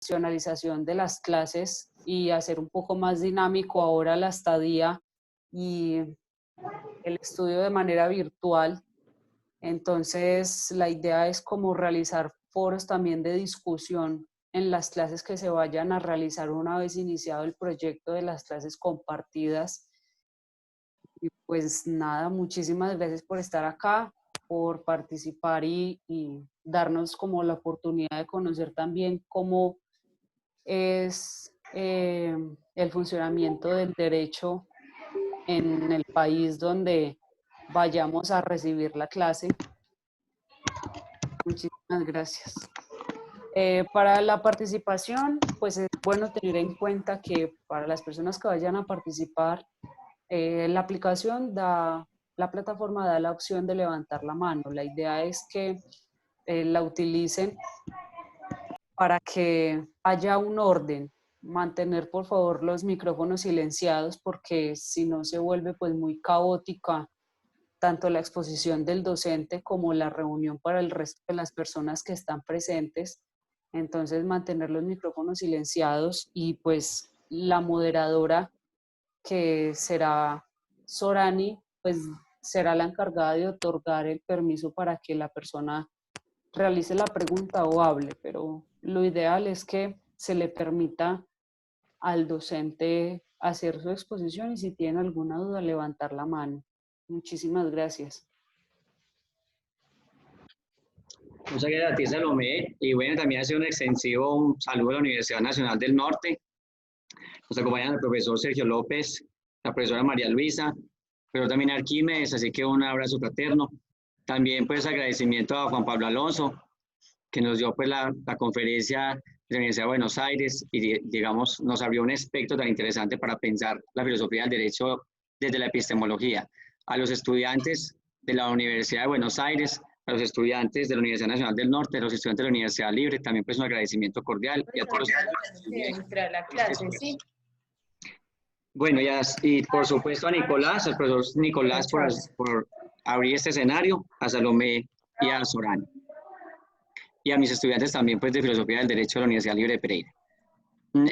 profesionalización de las clases y hacer un poco más dinámico ahora la estadía y el estudio de manera virtual. Entonces, la idea es como realizar foros también de discusión en las clases que se vayan a realizar una vez iniciado el proyecto de las clases compartidas. Y pues nada, muchísimas gracias por estar acá, por participar y darnos como la oportunidad de conocer también cómo es el funcionamiento del derecho en el país donde vayamos a recibir la clase. Muchísimas gracias. Para la participación, pues es bueno tener en cuenta que para las personas que vayan a participar, la aplicación la plataforma da la opción de levantar la mano. La idea es que la utilicen para que haya un orden. Mantener por favor los micrófonos silenciados porque si no se vuelve pues muy caótica tanto la exposición del docente como la reunión para el resto de las personas que están presentes. Entonces mantener los micrófonos silenciados y pues la moderadora, que será Sorani, pues será la encargada de otorgar el permiso para que la persona realice la pregunta o hable, pero lo ideal es que se le permita al docente hacer su exposición y si tiene alguna duda levantar la mano. Muchísimas gracias. Muchas gracias a ti, Salomé. Y bueno, también hace un extensivo un saludo a la Universidad Nacional del Norte. Nos acompañan el profesor Sergio López, la profesora María Luisa, pero también Arquímedes, así que un abrazo fraterno. También pues agradecimiento a Juan Pablo Alonso, que nos dio pues la conferencia de la Universidad de Buenos Aires y digamos nos abrió un espectro tan interesante para pensar la filosofía del derecho desde la epistemología. A los estudiantes de la Universidad de Buenos Aires, a los estudiantes de la Universidad Nacional del Norte, a los estudiantes de la Universidad Libre, también pues un agradecimiento cordial y a todos la clase, ¿sí? Bueno, y por supuesto a Nicolás, al profesor Nicolás por abrir este escenario, a Salomé y a Sorani. Y a mis estudiantes también pues de Filosofía del Derecho de la Universidad Libre de Pereira.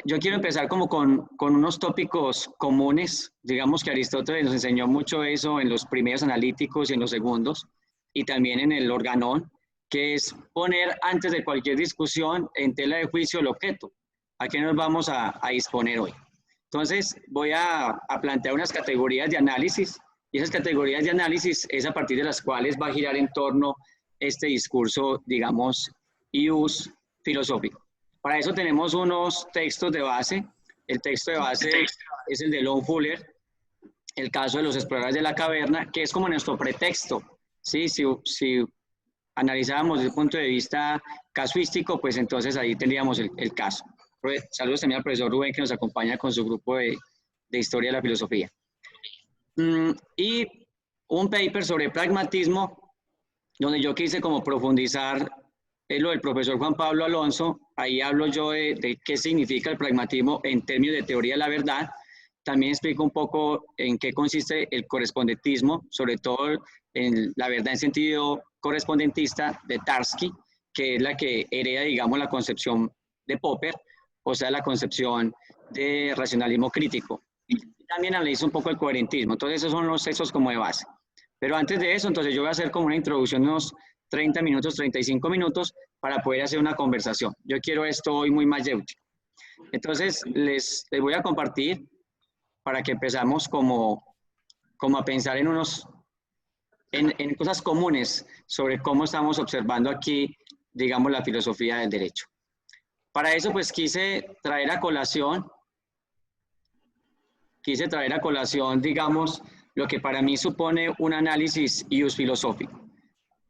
Yo quiero empezar como con unos tópicos comunes. Digamos que Aristóteles nos enseñó mucho eso en los primeros analíticos y en los segundos, y también en el organón, que es poner antes de cualquier discusión en tela de juicio el objeto. ¿A qué nos vamos a disponer hoy? Entonces voy a plantear unas categorías de análisis, y esas categorías de análisis es a partir de las cuales va a girar en torno este discurso, digamos, ius filosófico. Para eso tenemos unos textos de base. El texto de base es el de Lon Fuller, el caso de los exploradores de la caverna, que es como nuestro pretexto. ¿Sí? Si analizábamos desde el punto de vista casuístico, pues entonces ahí tendríamos el caso. Saludos también al profesor Rubén, que nos acompaña con su grupo de Historia de la Filosofía. Y un paper sobre pragmatismo, donde yo quise como profundizar en lo del profesor Juan Pablo Alonso. Ahí hablo yo de qué significa el pragmatismo en términos de teoría de la verdad. También explico un poco en qué consiste el correspondentismo, sobre todo en la verdad en sentido correspondentista de Tarski, que es la que hereda, digamos, la concepción de Popper, o sea, la concepción de racionalismo crítico. También analizo un poco el coherentismo. Entonces, esos son los textos como de base. Pero antes de eso, entonces yo voy a hacer como una introducción de unos 30 minutos, 35 minutos, para poder hacer una conversación. Yo quiero esto hoy muy mayéutico. Entonces, les voy a compartir para que empezamos como a pensar en cosas comunes sobre cómo estamos observando aquí, digamos, la filosofía del derecho. Para eso, pues, quise traer a colación, digamos, lo que para mí supone un análisis ius filosófico.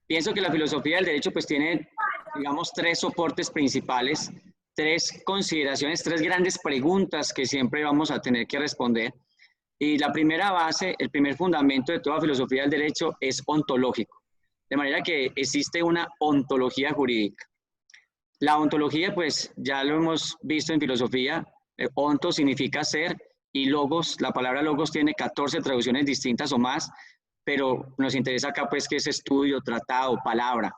Pienso que la filosofía del derecho, pues, tiene, digamos, tres soportes principales, tres consideraciones, tres grandes preguntas que siempre vamos a tener que responder. Y la primera base, el primer fundamento de toda filosofía del derecho es ontológico. De manera que existe una ontología jurídica. La ontología, pues ya lo hemos visto en filosofía, onto significa ser y logos, la palabra logos tiene 14 traducciones distintas o más, pero nos interesa acá pues que es estudio, tratado, palabra.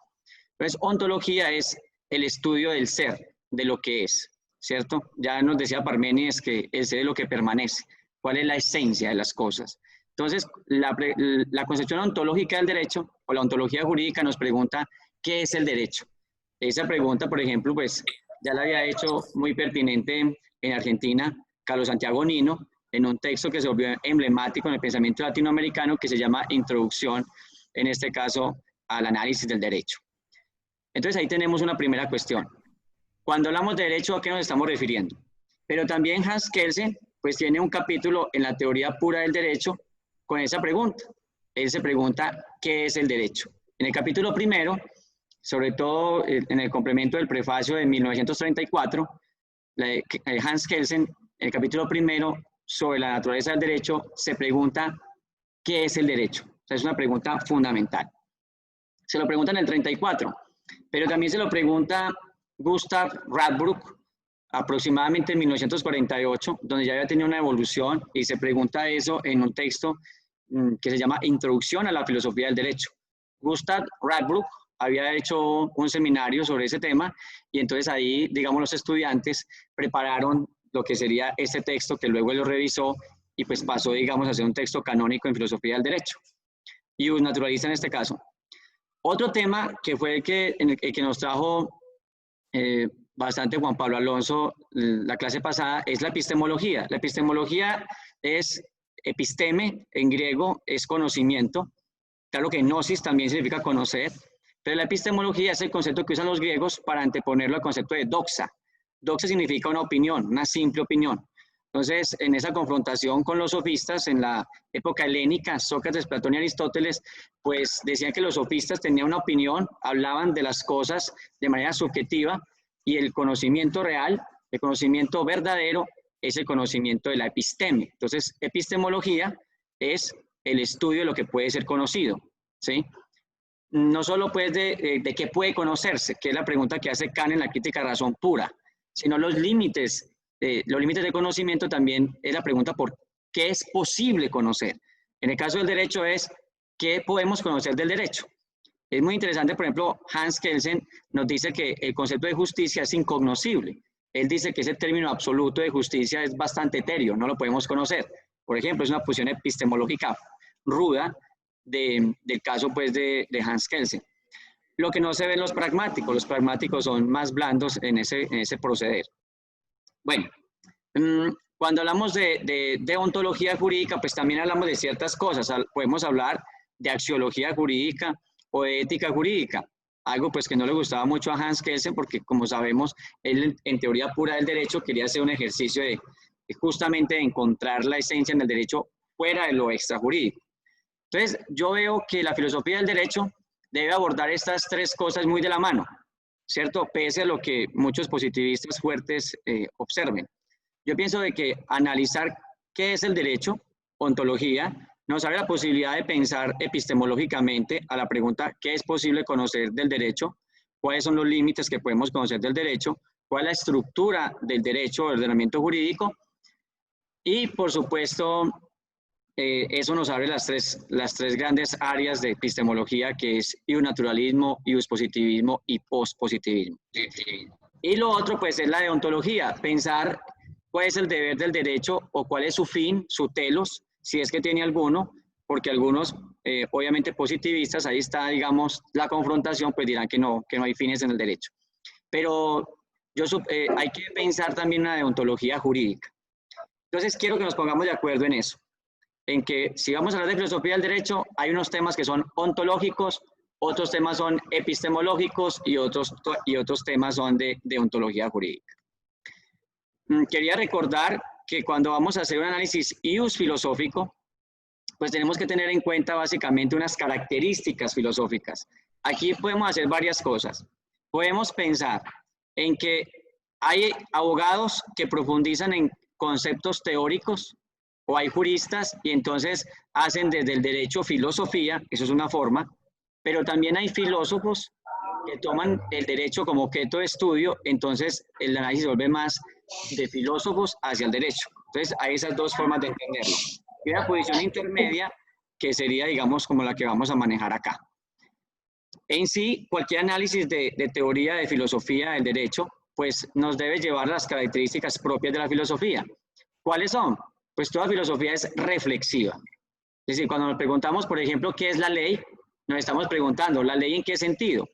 Entonces, ontología es el estudio del ser, de lo que es. ¿cierto? Ya nos decía Parménides que el ser es lo que permanece. ¿Cuál es la esencia de las cosas? Entonces, la concepción ontológica del derecho o la ontología jurídica nos pregunta ¿qué es el derecho? Esa pregunta, por ejemplo, pues ya la había hecho muy pertinente en Argentina Carlos Santiago Nino, en un texto que se volvió emblemático en el pensamiento latinoamericano que se llama Introducción, en este caso, al análisis del derecho. Entonces ahí tenemos una primera cuestión. Cuando hablamos de derecho, ¿a qué nos estamos refiriendo? Pero también Hans Kelsen, pues tiene un capítulo en la teoría pura del derecho con esa pregunta. Él se pregunta, ¿qué es el derecho? En el capítulo primero, sobre todo en el complemento del prefacio de 1934, Hans Kelsen, en el capítulo primero sobre la naturaleza del derecho, se pregunta, ¿qué es el derecho? O sea, es una pregunta fundamental. Se lo pregunta en el 34, pero también se lo pregunta Gustav Radbruch, aproximadamente en 1948, donde ya había tenido una evolución, y se pregunta eso en un texto que se llama Introducción a la filosofía del derecho. Gustav Radbruch había hecho un seminario sobre ese tema, y entonces ahí, digamos, los estudiantes prepararon lo que sería este texto, que luego él lo revisó, y pues pasó, digamos, a ser un texto canónico en filosofía del derecho. Y un naturalista en este caso. Otro tema que fue el que nos trajo bastante Juan Pablo Alonso la clase pasada es la epistemología. La epistemología es episteme, en griego es conocimiento. Claro que gnosis también significa conocer, pero la epistemología es el concepto que usan los griegos para anteponerlo al concepto de doxa. Doxa significa una opinión, una simple opinión. Entonces, en esa confrontación con los sofistas, en la época helénica, Sócrates, Platón y Aristóteles, pues decían que los sofistas tenían una opinión, hablaban de las cosas de manera subjetiva, y el conocimiento real, el conocimiento verdadero, es el conocimiento de la episteme. Entonces, epistemología es el estudio de lo que puede ser conocido, ¿sí? No solo pues de qué puede conocerse, que es la pregunta que hace Kant en la crítica de razón pura, sino los límites de conocimiento también es la pregunta por qué es posible conocer. En el caso del derecho es qué podemos conocer del derecho. Es muy interesante, por ejemplo, Hans Kelsen nos dice que el concepto de justicia es incognoscible. Él dice que ese término absoluto de justicia es bastante etéreo, no lo podemos conocer. Por ejemplo, es una posición epistemológica ruda del caso pues, de Hans Kelsen. Lo que no se ve en los pragmáticos son más blandos en ese proceder. Bueno, cuando hablamos de ontología jurídica, pues también hablamos de ciertas cosas. Podemos hablar de axiología jurídica o de ética jurídica, algo pues que no le gustaba mucho a Hans Kelsen porque, como sabemos, él en teoría pura del derecho quería hacer un ejercicio de justamente de encontrar la esencia en el derecho fuera de lo extrajurídico. Entonces, yo veo que la filosofía del derecho debe abordar estas tres cosas muy de la mano, ¿cierto? Pese a lo que muchos positivistas fuertes observen. Yo pienso de que analizar qué es el derecho, ontología, nos abre la posibilidad de pensar epistemológicamente a la pregunta ¿qué es posible conocer del derecho? ¿Cuáles son los límites que podemos conocer del derecho? ¿Cuál es la estructura del derecho o del ordenamiento jurídico? Y, por supuesto, eso nos abre las tres grandes áreas de epistemología, que es iusnaturalismo, iuspositivismo y pospositivismo. Y lo otro, pues, es la deontología, pensar cuál es el deber del derecho o cuál es su fin, su telos, si es que tiene alguno, porque algunos, obviamente positivistas, ahí está, digamos, la confrontación, pues dirán que no hay fines en el derecho. Pero hay que pensar también una deontología jurídica. Entonces, quiero que nos pongamos de acuerdo en eso, en que si vamos a hablar de filosofía del derecho, hay unos temas que son ontológicos, otros temas son epistemológicos y otros temas son de ontología jurídica. Quería recordar que cuando vamos a hacer un análisis ius filosófico, pues tenemos que tener en cuenta básicamente unas características filosóficas. Aquí podemos hacer varias cosas. Podemos pensar en que hay abogados que profundizan en conceptos teóricos, o hay juristas y entonces hacen desde el derecho filosofía, eso es una forma, pero también hay filósofos que toman el derecho como objeto de estudio, entonces el análisis se vuelve más de filósofos hacia el derecho. Entonces hay esas dos formas de entenderlo. Y una posición intermedia que sería, digamos, como la que vamos a manejar acá. En sí, cualquier análisis de teoría de filosofía del derecho pues nos debe llevar a las características propias de la filosofía. ¿Cuáles son? Pues toda filosofía es reflexiva. Es decir, cuando nos preguntamos, por ejemplo, ¿qué es la ley? Nos estamos preguntando, ¿la ley en qué sentido?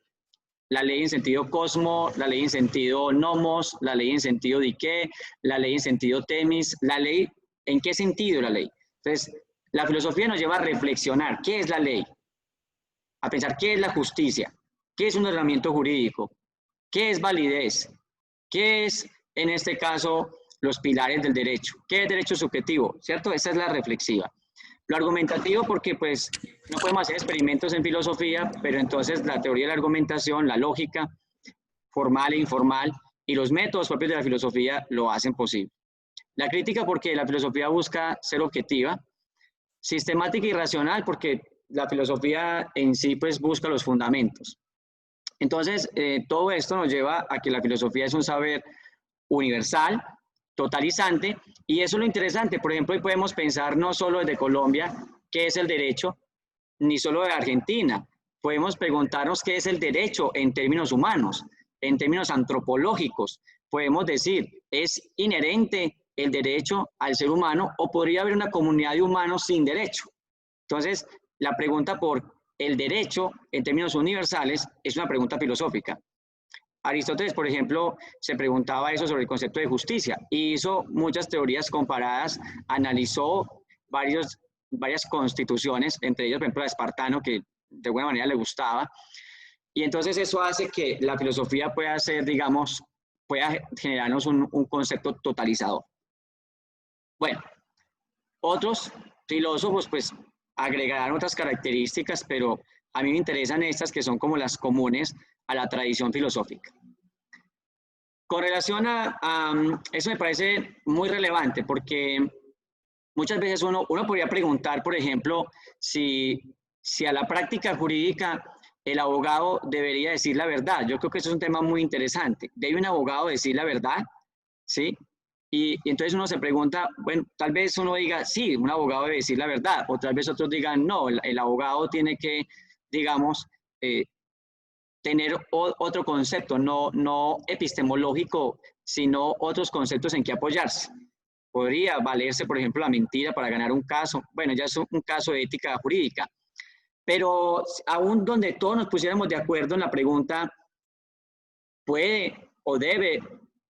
La ley en sentido cosmo, la ley en sentido nomos, la ley en sentido dique, la ley en sentido temis, la ley, ¿en qué sentido la ley? Entonces, la filosofía nos lleva a reflexionar, ¿qué es la ley? A pensar, ¿qué es la justicia? ¿Qué es un ordenamiento jurídico? ¿Qué es validez? ¿Qué es, en este caso, los pilares del derecho? ¿Qué es derecho subjetivo? ¿Cierto? Esa es la reflexiva. Lo argumentativo, porque pues no podemos hacer experimentos en filosofía, pero entonces la teoría de la argumentación, la lógica, formal e informal, y los métodos propios de la filosofía lo hacen posible. La crítica, porque la filosofía busca ser objetiva. Sistemática y racional, porque la filosofía en sí pues busca los fundamentos. Entonces, todo esto nos lleva a que la filosofía es un saber universal, totalizante, y eso es lo interesante. Por ejemplo, hoy podemos pensar no solo desde Colombia qué es el derecho, ni solo de Argentina. Podemos preguntarnos qué es el derecho en términos humanos, en términos antropológicos. Podemos decir, ¿es inherente el derecho al ser humano o podría haber una comunidad de humanos sin derecho? Entonces, la pregunta por el derecho en términos universales es una pregunta filosófica. Aristóteles, por ejemplo, se preguntaba eso sobre el concepto de justicia y hizo muchas teorías comparadas, analizó varias constituciones, entre ellas, por ejemplo, la de Espartano, que de alguna manera le gustaba, y entonces eso hace que la filosofía pueda ser, digamos, pueda generarnos un concepto totalizador. Bueno, otros filósofos, pues, agregarán otras características, pero a mí me interesan estas que son como las comunes a la tradición filosófica. Con relación a eso me parece muy relevante porque muchas veces uno podría preguntar, por ejemplo, si a la práctica jurídica el abogado debería decir la verdad. Yo creo que eso es un tema muy interesante. ¿Debe un abogado decir la verdad? ¿Sí? Y entonces uno se pregunta, bueno, tal vez uno diga, sí, un abogado debe decir la verdad, o tal vez otros digan, no, el abogado tiene que, digamos, tener otro concepto, no epistemológico, sino otros conceptos en que apoyarse. Podría valerse, por ejemplo, la mentira para ganar un caso. Bueno, ya es un caso de ética jurídica. Pero aún donde todos nos pusiéramos de acuerdo en la pregunta, ¿puede o debe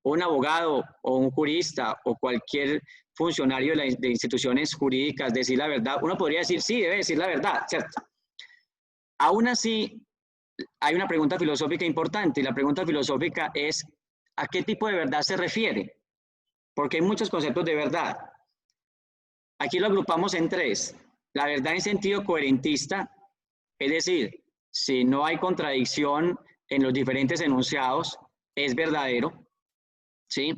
un abogado o un jurista o cualquier funcionario de instituciones jurídicas decir la verdad? Uno podría decir, sí, debe decir la verdad, ¿cierto? Aún así, hay una pregunta filosófica importante, y la pregunta filosófica es, ¿a qué tipo de verdad se refiere? Porque hay muchos conceptos de verdad. Aquí lo agrupamos en tres. La verdad en sentido coherentista, es decir, si no hay contradicción en los diferentes enunciados, es verdadero, ¿sí?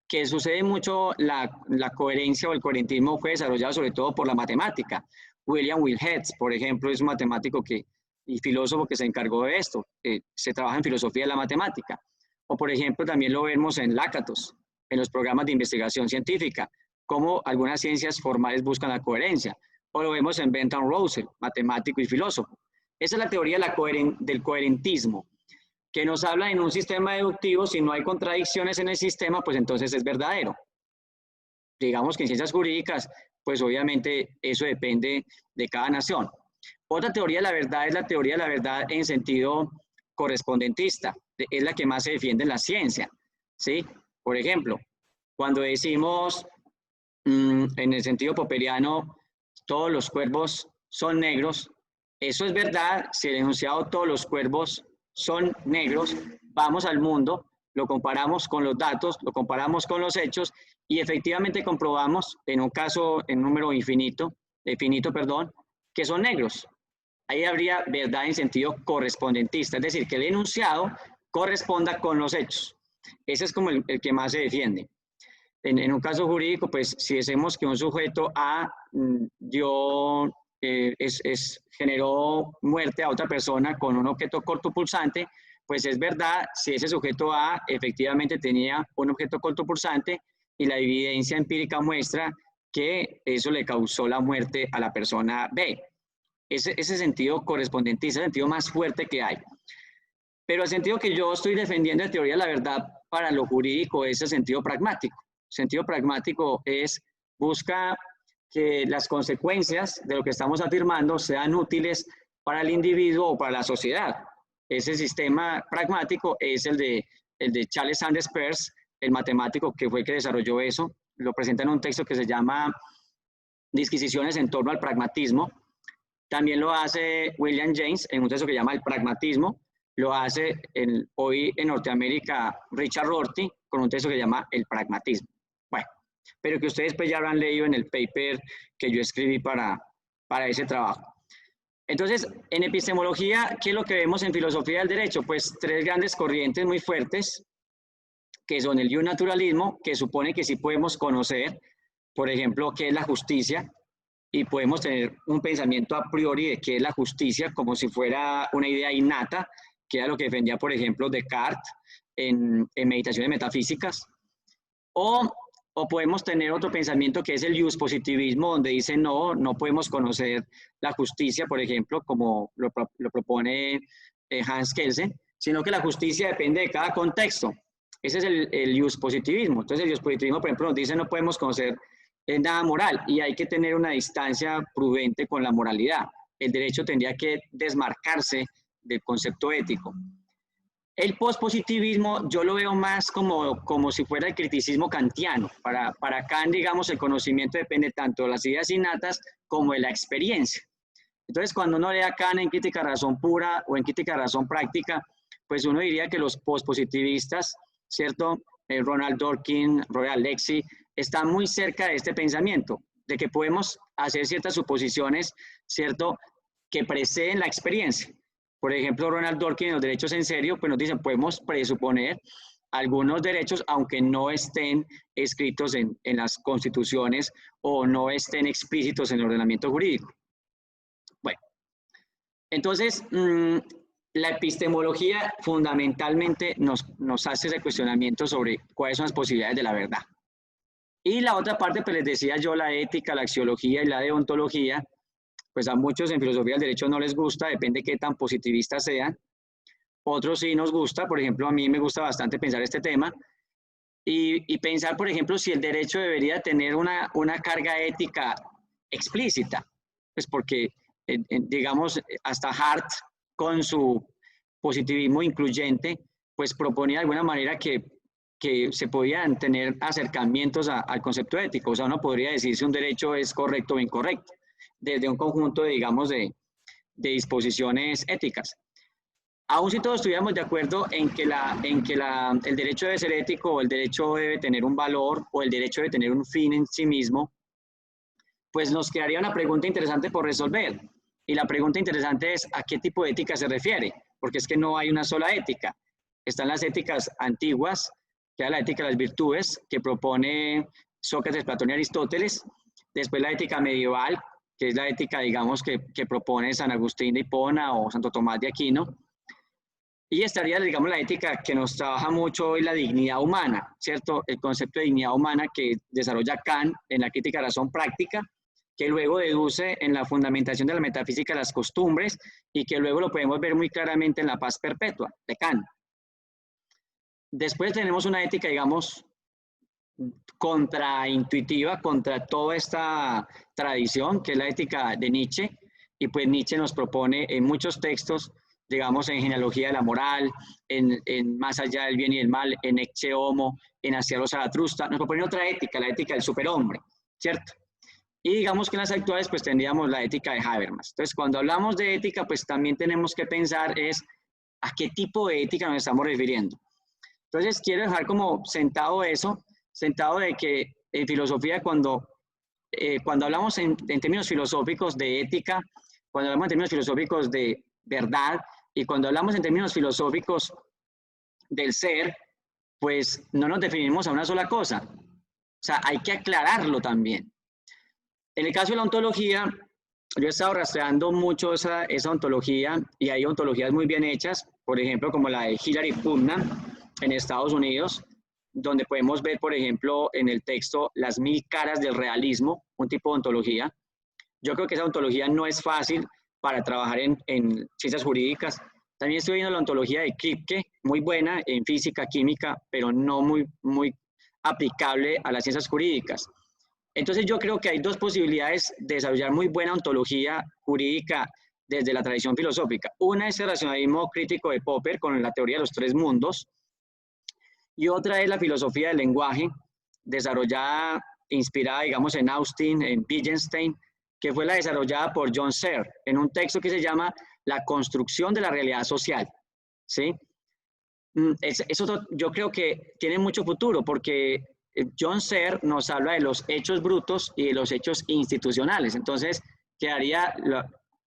Que sucede mucho, la coherencia o el coherentismo fue desarrollado sobre todo por la matemática. William Whitehead, por ejemplo, es un matemático y filósofo que se encargó de esto. Se trabaja en filosofía de la matemática. O, por ejemplo, también lo vemos en Lakatos, en los programas de investigación científica, cómo algunas ciencias formales buscan la coherencia. O lo vemos en Bertrand Russell, matemático y filósofo. Esa es la teoría del coherentismo, que nos habla en un sistema deductivo, si no hay contradicciones en el sistema, pues entonces es verdadero. Digamos que en ciencias jurídicas, pues obviamente eso depende de cada nación. Otra teoría de la verdad es la teoría de la verdad en sentido correspondentista, es la que más se defiende en la ciencia, ¿sí? Por ejemplo, cuando decimos en el sentido popperiano, todos los cuervos son negros, eso es verdad si el enunciado todos los cuervos son negros, vamos al mundo, lo comparamos con los datos, lo comparamos con los hechos y efectivamente comprobamos en un caso, en número finito, que son negros. Ahí habría verdad en sentido correspondentista, es decir, que el enunciado corresponda con los hechos. Ese es como el que más se defiende. En un caso jurídico, pues si decimos que un sujeto A generó muerte a otra persona con un objeto cortopulsante, pues es verdad si ese sujeto A efectivamente tenía un objeto cortopulsante y la evidencia empírica muestra que eso le causó la muerte a la persona B. Ese sentido correspondentista, el sentido más fuerte que hay. Pero el sentido que yo estoy defendiendo de teoría de la verdad para lo jurídico es el sentido pragmático. Sentido pragmático busca que las consecuencias de lo que estamos afirmando sean útiles para el individuo o para la sociedad. Ese sistema pragmático es el de Charles Sanders Peirce, el matemático que fue el que desarrolló eso. Lo presenta en un texto que se llama Disquisiciones en torno al pragmatismo. También lo hace William James en un texto que se llama El pragmatismo. Lo hace hoy en Norteamérica Richard Rorty con un texto que se llama El pragmatismo. Bueno, pero que ustedes pues ya habrán leído en el paper que yo escribí para ese trabajo. Entonces, en epistemología, ¿qué es lo que vemos en filosofía del derecho? Pues tres grandes corrientes muy fuertes, que son el naturalismo, que supone que sí podemos conocer, por ejemplo, qué es la justicia, y podemos tener un pensamiento a priori de qué es la justicia, como si fuera una idea innata, que era lo que defendía, por ejemplo, Descartes en Meditaciones Metafísicas. O podemos tener otro pensamiento que es el positivismo, donde dice no podemos conocer la justicia, por ejemplo, como lo propone Hans Kelsen, sino que la justicia depende de cada contexto. Ese es el positivismo. Entonces el positivismo, por ejemplo, nos dice no podemos conocer nada moral y hay que tener una distancia prudente con la moralidad. El derecho tendría que desmarcarse del concepto ético. El pospositivismo yo lo veo más como si fuera el criticismo kantiano. Para Kant, digamos, el conocimiento depende tanto de las ideas innatas como de la experiencia. Entonces, cuando uno lee a Kant en Crítica de la Razón Pura o en Crítica de la Razón Práctica, pues uno diría que los pospositivistas, ¿cierto? Ronald Dworkin, Roy Alexie, están muy cerca de este pensamiento, de que podemos hacer ciertas suposiciones, ¿cierto?, que preceden la experiencia. Por ejemplo, Ronald Dworkin en Los derechos en serio, pues nos dicen, podemos presuponer algunos derechos, aunque no estén escritos en las constituciones o no estén explícitos en el ordenamiento jurídico. Bueno, entonces, la epistemología fundamentalmente nos hace ese cuestionamiento sobre cuáles son las posibilidades de la verdad. Y la otra parte, pues les decía yo, la ética, la axiología y la deontología, pues a muchos en filosofía del derecho no les gusta, depende de qué tan positivistas sean. Otros sí nos gusta, por ejemplo, a mí me gusta bastante pensar este tema y pensar, por ejemplo, si el derecho debería tener una carga ética explícita, pues porque, digamos, hasta Hart, con su positivismo incluyente, pues proponía de alguna manera que se podían tener acercamientos al concepto ético. O sea, uno podría decir si un derecho es correcto o incorrecto, desde un conjunto, digamos, de disposiciones éticas. Aún si todos estuviéramos de acuerdo en que el derecho debe ser ético, o el derecho debe tener un valor, o el derecho debe tener un fin en sí mismo, pues nos quedaría una pregunta interesante por resolver. Y la pregunta interesante es, ¿a qué tipo de ética se refiere? Porque es que no hay una sola ética. Están las éticas antiguas, que es la ética de las virtudes, que propone Sócrates, Platón y Aristóteles. Después la ética medieval, que es la ética, digamos, que propone San Agustín de Hipona o Santo Tomás de Aquino. Y estaría, digamos, la ética que nos trabaja mucho hoy, la dignidad humana, ¿cierto? El concepto de dignidad humana que desarrolla Kant en la Crítica de la Razón Práctica, que luego deduce en la fundamentación de la metafísica de las costumbres y que luego lo podemos ver muy claramente en la paz perpetua de Kant. Después tenemos una ética, digamos, contraintuitiva contra toda esta tradición, que es la ética de Nietzsche, y pues Nietzsche nos propone en muchos textos, digamos, en Genealogía de la Moral, en Más allá del bien y el mal, en Ecce Homo, en Hacia los Zaratustra, nos propone otra ética, la ética del superhombre, ¿cierto? Y digamos que en las actuales pues tendríamos la ética de Habermas. Entonces, cuando hablamos de ética, pues también tenemos que pensar es a qué tipo de ética nos estamos refiriendo. Entonces, quiero dejar como sentado eso, sentado de que en filosofía cuando hablamos en términos filosóficos de ética, cuando hablamos en términos filosóficos de verdad y cuando hablamos en términos filosóficos del ser, pues no nos definimos a una sola cosa. O sea, hay que aclararlo también. En el caso de la ontología, yo he estado rastreando mucho esa ontología y hay ontologías muy bien hechas, por ejemplo, como la de Hilary Putnam en Estados Unidos, donde podemos ver, por ejemplo, en el texto las 1000 caras del realismo, un tipo de ontología. Yo creo que esa ontología no es fácil para trabajar en ciencias jurídicas, También estoy viendo la ontología de Kripke, muy buena en física, química, pero no muy aplicable a las ciencias jurídicas. Entonces yo creo que hay dos posibilidades de desarrollar muy buena ontología jurídica desde la tradición filosófica. Una es el racionalismo crítico de Popper con la teoría de los tres mundos, y otra es la filosofía del lenguaje, desarrollada, inspirada, digamos, en Austin, en Wittgenstein, que fue la desarrollada por John Searle, en un texto que se llama La construcción de la realidad social, ¿sí? Eso yo creo que tiene mucho futuro, porque John Searle nos habla de los hechos brutos y de los hechos institucionales. Entonces, quedaría,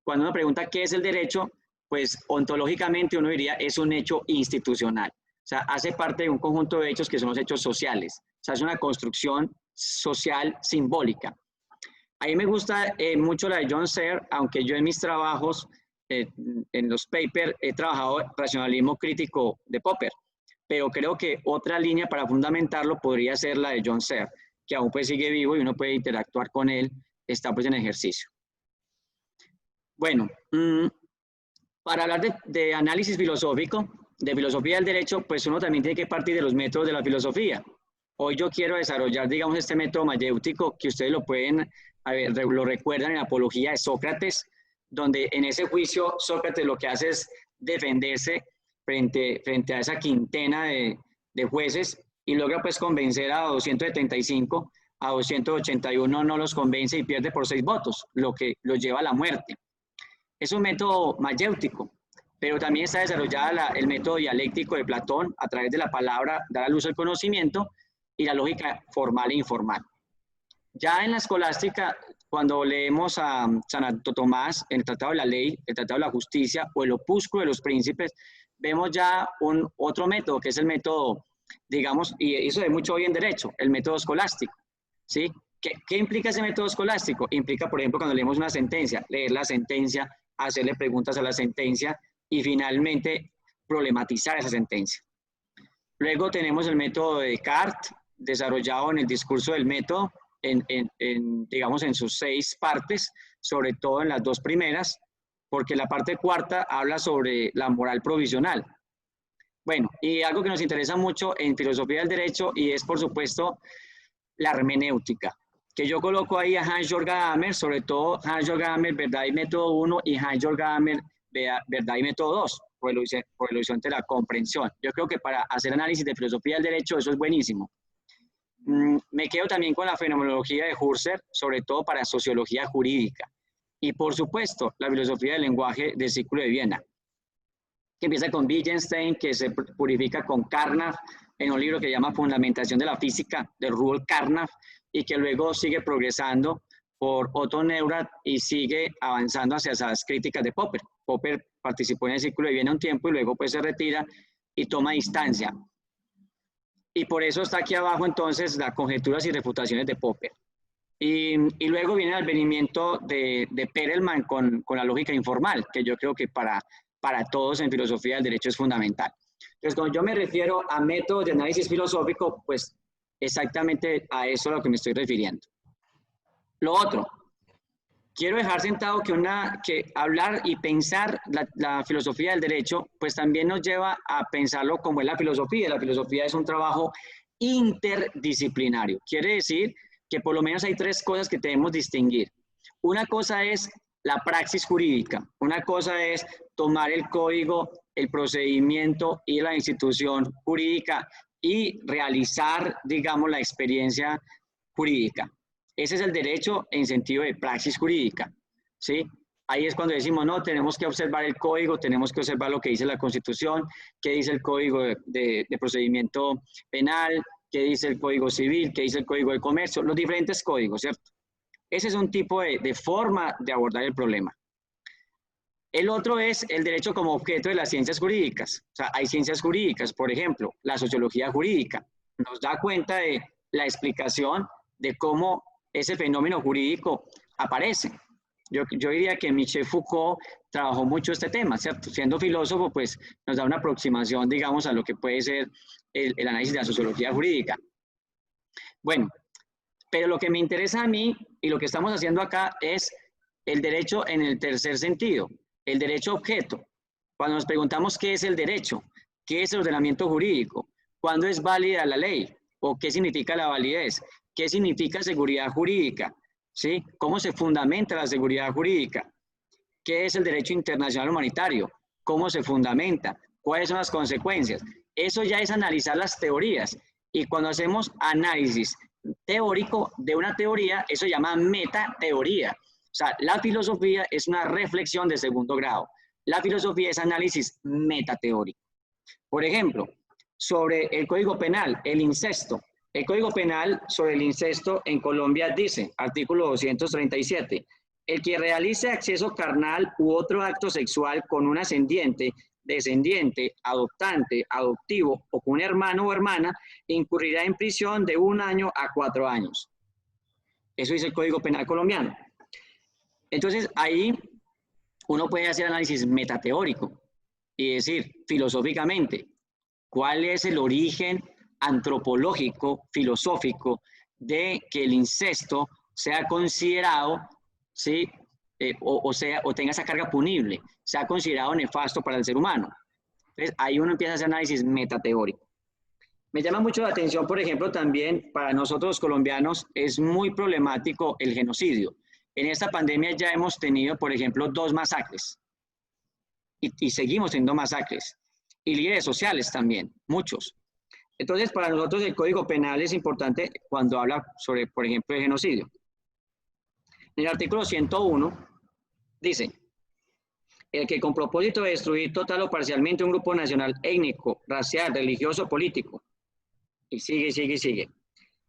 cuando uno pregunta qué es el derecho, pues ontológicamente uno diría es un hecho institucional. O sea, hace parte de un conjunto de hechos que son los hechos sociales. O sea, es una construcción social simbólica. A mí me gusta mucho la de John Searle, aunque yo en mis trabajos, en los papers, he trabajado racionalismo crítico de Popper, pero creo que otra línea para fundamentarlo podría ser la de John Searle, que aún pues sigue vivo y uno puede interactuar con él, está pues en ejercicio. Bueno, para hablar de análisis filosófico, de filosofía del derecho, pues uno también tiene que partir de los métodos de la filosofía. Hoy yo quiero desarrollar, digamos, este método mayéutico que ustedes lo pueden, lo recuerdan en la apología de Sócrates, donde en ese juicio Sócrates lo que hace es defenderse frente a esa quintena de jueces y logra pues convencer a 275, a 281 no los convence y pierde por 6 votos, lo que lo lleva a la muerte. Es un método mayéutico, pero también está desarrollada el método dialéctico de Platón a través de la palabra, dar a luz el conocimiento y la lógica formal e informal. Ya en la escolástica, cuando leemos a Santo Tomás en el Tratado de la Ley, el Tratado de la Justicia o el Opúsculo de los Príncipes, vemos ya otro método, que es el método, digamos, y eso de mucho hoy en derecho, el método escolástico, ¿sí? ¿Qué implica ese método escolástico? Implica, por ejemplo, cuando leemos una sentencia, leer la sentencia, hacerle preguntas a la sentencia y finalmente problematizar esa sentencia. Luego tenemos el método de Descartes, desarrollado en el discurso del método, digamos, en sus 6 partes, sobre todo en las 2 primeras, porque la parte cuarta habla sobre la moral provisional. Bueno, y algo que nos interesa mucho en filosofía del derecho y es, por supuesto, la hermenéutica, que yo coloco ahí a Hans-Georg Gadamer, sobre todo Hans-Georg Gadamer, Verdad y Método 1 y Hans-Georg Gadamer, Verdad y Método 2, por el horizonte de la comprensión. Yo creo que para hacer análisis de filosofía del derecho eso es buenísimo. Me quedo también con la fenomenología de Husserl, sobre todo para sociología jurídica. Y por supuesto, la filosofía del lenguaje del Círculo de Viena, que empieza con Wittgenstein, que se purifica con Carnap, en un libro que se llama Fundamentación de la Física, de Rudolf Carnap, y que luego sigue progresando por Otto Neurath y sigue avanzando hacia las críticas de Popper. Popper participó en el Círculo de Viena un tiempo y luego pues se retira y toma distancia. Y por eso está aquí abajo entonces las conjeturas y refutaciones de Popper. Y luego viene el advenimiento de Perelman con la lógica informal, que yo creo que para todos en filosofía del derecho es fundamental. Entonces, cuando yo me refiero a métodos de análisis filosófico, pues exactamente a eso es a lo que me estoy refiriendo. Lo otro, quiero dejar sentado que hablar y pensar la filosofía del derecho, pues también nos lleva a pensarlo como es la filosofía. La filosofía es un trabajo interdisciplinario. Quiere decir que por lo menos hay 3 cosas que debemos distinguir. Una cosa es la praxis jurídica. Una cosa es tomar el código, el procedimiento y la institución jurídica y realizar, digamos, la experiencia jurídica. Ese es el derecho en sentido de praxis jurídica, ¿sí? Ahí es cuando decimos, no, tenemos que observar el código, tenemos que observar lo que dice la Constitución, qué dice el Código de Procedimiento Penal, qué dice el Código Civil, qué dice el Código de Comercio, los diferentes códigos, ¿cierto? Ese es un tipo de forma de abordar el problema. El otro es el derecho como objeto de las ciencias jurídicas. O sea, hay ciencias jurídicas, por ejemplo, la sociología jurídica. Nos da cuenta de la explicación de cómo ese fenómeno jurídico aparece. Yo diría que Michel Foucault trabajó mucho este tema, ¿cierto? Siendo filósofo, pues nos da una aproximación, digamos, a lo que puede ser el análisis de la sociología jurídica. Bueno, pero lo que me interesa a mí y lo que estamos haciendo acá es el derecho en el tercer sentido, el derecho objeto. Cuando nos preguntamos qué es el derecho, qué es el ordenamiento jurídico, cuándo es válida la ley o qué significa la validez, qué significa seguridad jurídica, ¿sí? ¿Cómo se fundamenta la seguridad jurídica? ¿Qué es el derecho internacional humanitario? ¿Cómo se fundamenta? ¿Cuáles son las consecuencias? Eso ya es analizar las teorías. Y cuando hacemos análisis teórico de una teoría, eso se llama metateoría. O sea, la filosofía es una reflexión de segundo grado. La filosofía es análisis metateórico. Por ejemplo, sobre el Código Penal, el incesto. El Código Penal sobre el incesto en Colombia dice, artículo 237, el que realice acceso carnal u otro acto sexual con un ascendiente, descendiente, adoptante, adoptivo o con un hermano o hermana, incurrirá en prisión de 1 año a 4 años. Eso dice el Código Penal colombiano. Entonces, ahí uno puede hacer análisis metateórico y decir, filosóficamente, ¿cuál es el origen antropológico, filosófico, de que el incesto sea considerado, ¿sí? o tenga esa carga punible, sea considerado nefasto para el ser humano? Entonces, ahí uno empieza a hacer análisis metateórico. Me llama mucho la atención, por ejemplo, también para nosotros los colombianos es muy problemático el genocidio. En esta pandemia ya hemos tenido, por ejemplo, 2 masacres y seguimos teniendo masacres. Y líderes sociales también, muchos. Entonces, para nosotros el Código Penal es importante cuando habla sobre, por ejemplo, el genocidio. En el artículo 101 dice, el que con propósito de destruir total o parcialmente un grupo nacional, étnico, racial, religioso, político, y sigue,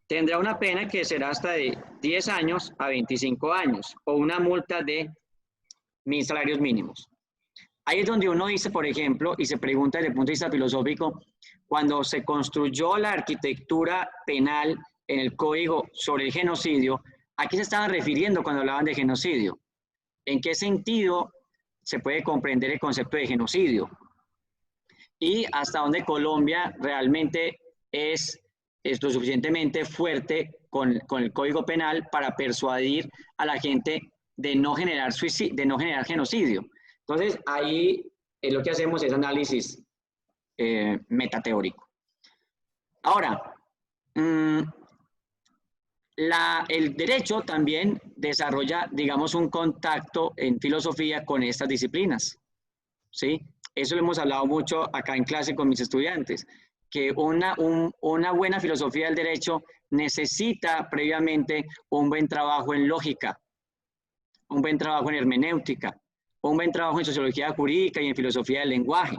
tendrá una pena que será hasta de 10 años a 25 años o una multa de 1.000 salarios mínimos. Ahí es donde uno dice, por ejemplo, y se pregunta desde el punto de vista filosófico, cuando se construyó la arquitectura penal en el Código sobre el genocidio, ¿a qué se estaban refiriendo cuando hablaban de genocidio? ¿En qué sentido se puede comprender el concepto de genocidio? Y hasta dónde Colombia realmente es lo suficientemente fuerte con el Código Penal para persuadir a la gente de no generar suicidio, de no generar genocidio. Entonces, ahí lo que hacemos es análisis metateórico. Ahora, el derecho también desarrolla, digamos, un contacto en filosofía con estas disciplinas, ¿sí? Eso lo hemos hablado mucho acá en clase con mis estudiantes, que una buena filosofía del derecho necesita previamente un buen trabajo en lógica, un buen trabajo en hermenéutica, un buen trabajo en sociología jurídica y en filosofía del lenguaje.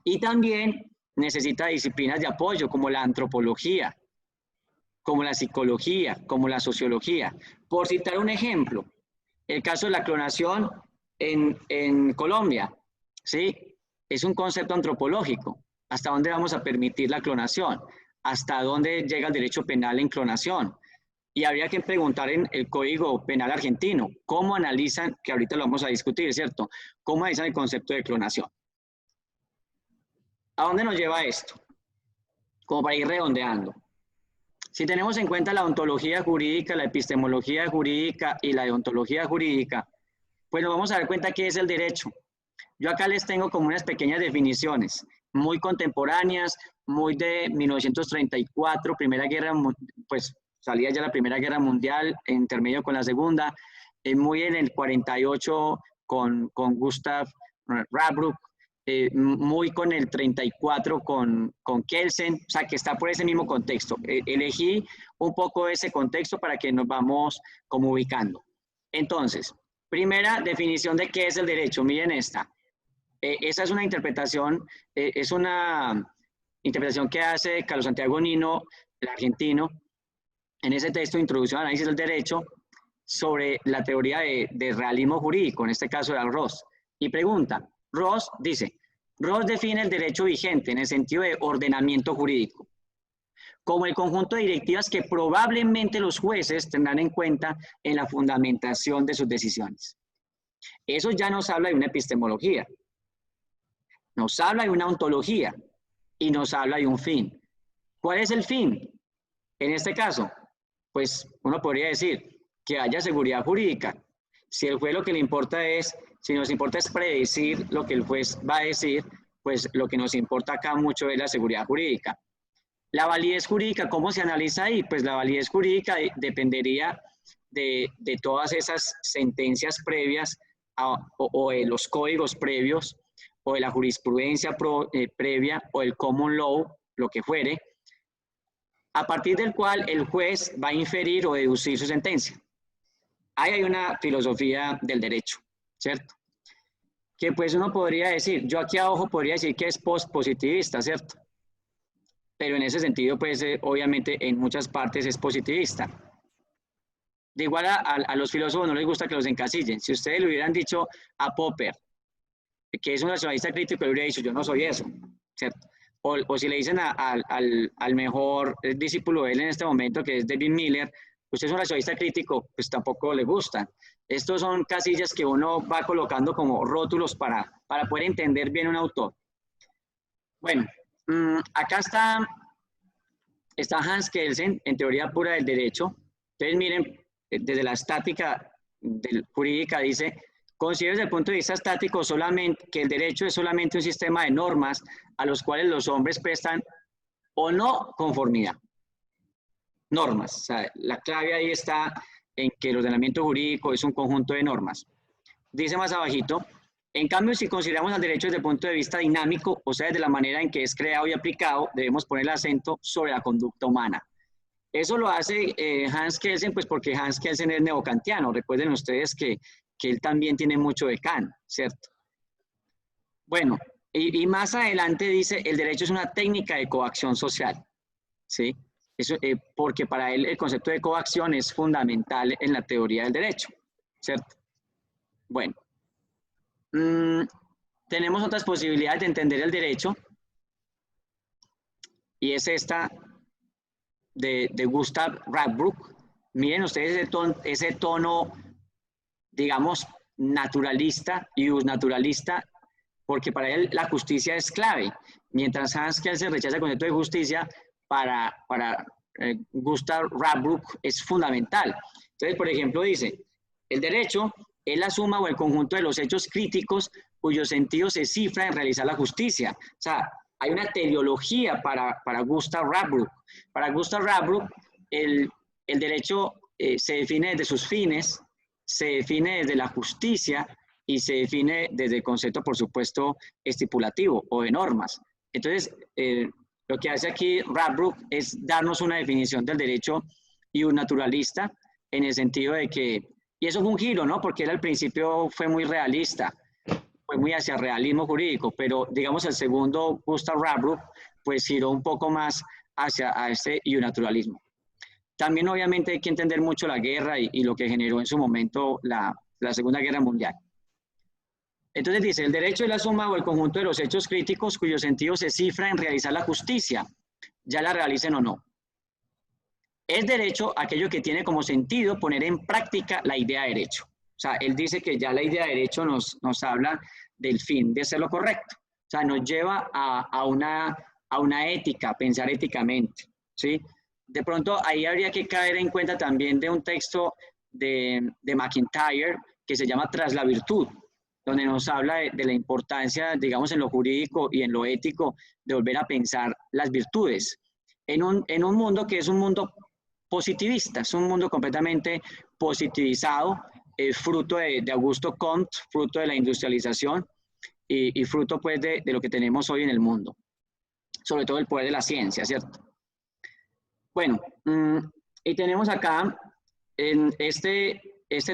Y también necesita disciplinas de apoyo como la antropología, como la psicología, como la sociología. Por citar un ejemplo, el caso de la clonación en Colombia, ¿sí? Es un concepto antropológico. ¿Hasta dónde vamos a permitir la clonación? ¿Hasta dónde llega el derecho penal en clonación? Y habría que preguntar en el Código Penal argentino, ¿cómo analizan, que ahorita lo vamos a discutir, ¿cierto? ¿Cómo analizan el concepto de clonación? ¿A dónde nos lleva esto? Como para ir redondeando. Si tenemos en cuenta la ontología jurídica, la epistemología jurídica y la deontología jurídica, pues nos vamos a dar cuenta qué es el derecho. Yo acá les tengo como unas pequeñas definiciones, muy contemporáneas, muy de 1934, Primera Guerra, pues salía ya la Primera Guerra Mundial, intermedio con la Segunda, muy en el 48 con Gustav Rabruk, muy con el 34 con Kelsen, o sea que está por ese mismo contexto. Elegí un poco ese contexto para que nos vamos como ubicando. Entonces, primera definición de qué es el derecho, miren esta. Esa es una interpretación que hace Carlos Santiago Nino, el argentino, en ese texto Introducción al análisis del derecho, sobre la teoría de realismo jurídico, en este caso de Ross, y pregunta, Ross define el derecho vigente en el sentido de ordenamiento jurídico, como el conjunto de directivas que probablemente los jueces tendrán en cuenta en la fundamentación de sus decisiones. Eso ya nos habla de una epistemología, nos habla de una ontología y nos habla de un fin. ¿Cuál es el fin? En este caso, pues uno podría decir que haya seguridad jurídica. si el juez lo que le importa es, si nos importa es predecir lo que el juez va a decir, pues lo que nos importa acá mucho es la seguridad jurídica. La validez jurídica, ¿cómo se analiza ahí? Pues la validez jurídica dependería de todas esas sentencias previas o de los códigos previos o de la jurisprudencia previa o el common law, lo que fuere, a partir del cual el juez va a inferir o deducir su sentencia. Ahí hay una filosofía del derecho, ¿cierto? Que pues uno podría decir, yo aquí abajo podría decir que es post-positivista, ¿cierto? Pero en ese sentido, pues obviamente en muchas partes es positivista. De igual a los filósofos no les gusta que los encasillen. Si ustedes le hubieran dicho a Popper que es un nacionalista crítico, él hubiera dicho, yo no soy eso, ¿cierto? O si le dicen al mejor discípulo de él en este momento, que es David Miller, usted es un nacionalista crítico, pues tampoco le gustan. Estos son casillas que uno va colocando como rótulos para poder entender bien un autor. Bueno, acá está Hans Kelsen, en teoría pura del derecho. Entonces miren, desde la estática jurídica dice, considero desde el punto de vista estático solamente que el derecho es solamente un sistema de normas a los cuales los hombres prestan o no conformidad. Normas, o sea, la clave ahí está en que el ordenamiento jurídico es un conjunto de normas. Dice más abajito, en cambio, si consideramos al derecho desde el punto de vista dinámico, o sea, desde la manera en que es creado y aplicado, debemos poner el acento sobre la conducta humana. Eso lo hace Hans Kelsen, pues porque Hans Kelsen es neokantiano. Recuerden ustedes que él también tiene mucho de Kant, ¿cierto? Bueno, y más adelante dice, el derecho es una técnica de coacción social, ¿sí? Eso, porque para él el concepto de coacción es fundamental en la teoría del derecho, ¿cierto? Bueno, tenemos otras posibilidades de entender el derecho, y es esta de Gustav Radbruch. Miren ustedes ese tono, digamos, naturalista y naturalista, porque para él la justicia es clave. Mientras Hans Kelsen rechaza el concepto de justicia, para Gustav Radbruch es fundamental. Entonces, por ejemplo, dice, el derecho es la suma o el conjunto de los hechos críticos cuyo sentido se cifra en realizar la justicia. O sea, hay una teleología para Gustav Radbruch. Para Gustav Radbruch, el derecho se define desde sus fines, se define desde la justicia y se define desde el concepto, por supuesto, estipulativo o de normas. Entonces, lo que hace aquí Radbruch es darnos una definición del derecho y un naturalista en el sentido de que, y eso fue un giro, ¿no? Porque él al principio fue muy realista, fue muy hacia realismo jurídico, pero digamos el segundo, Gustav Radbruch, pues giró un poco más hacia este naturalismo. También obviamente hay que entender mucho la guerra y lo que generó en su momento la Segunda Guerra Mundial. Entonces dice, el derecho es la suma o el conjunto de los hechos críticos cuyo sentido se cifra en realizar la justicia, ya la realicen o no. Es derecho aquello que tiene como sentido poner en práctica la idea de derecho. O sea, él dice que ya la idea de derecho nos habla del fin de hacer lo correcto. O sea, nos lleva a una ética, pensar éticamente, ¿sí? De pronto ahí habría que caer en cuenta también de un texto de McIntyre que se llama Tras la virtud, donde nos habla de la importancia, digamos, en lo jurídico y en lo ético, de volver a pensar las virtudes. En un mundo que es un mundo positivista, es un mundo completamente positivizado, fruto de Augusto Comte, fruto de la industrialización y fruto, pues, de lo que tenemos hoy en el mundo. Sobre todo el poder de la ciencia, ¿cierto? Bueno, y tenemos acá, en este